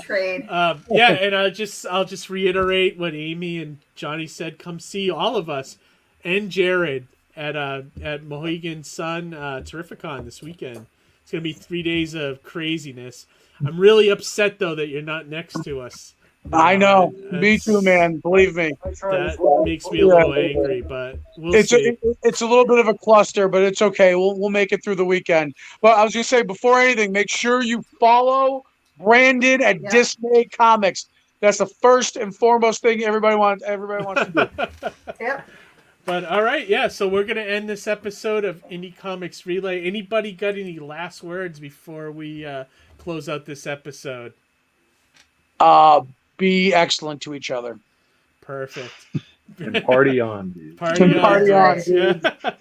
Trade. Yeah, and I'll just reiterate what Amy and Johnny said. Come see all of us and Jared at Mohegan Sun Terrificon this weekend. It's gonna be 3 days of craziness. I'm really upset though that you're not next to us. I know. Me too, man. Believe me. That makes me a little angry, but we'll see. It's a little bit of a cluster, but it's okay. We'll make it through the weekend. But I was going to say, before anything, make sure you follow Brandon at Dismay Comics. That's the first and foremost thing everybody wants to do. Yep. But all right, yeah. So we're gonna end this episode of Indie Comics Relay. Anybody got any last words before we close out this episode? Be excellent to each other. Perfect. And party on, dude. Party on, dude. Yeah.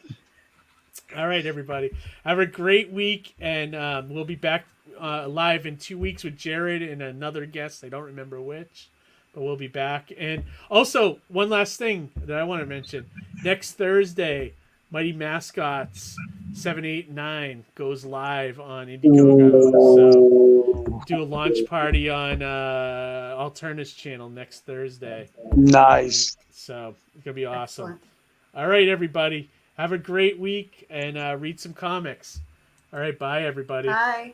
All right, everybody. Have a great week, and we'll be back live in 2 weeks with Jared and another guest. I don't remember which, but we'll be back. And also, one last thing that I want to mention. Next Thursday, Mighty Mascots 789 goes live on Indiegogo. So do a launch party on Alterna's channel next Thursday. Nice. So it's going to be awesome. Excellent. All right, everybody. Have a great week and read some comics. All right, bye, everybody. Bye.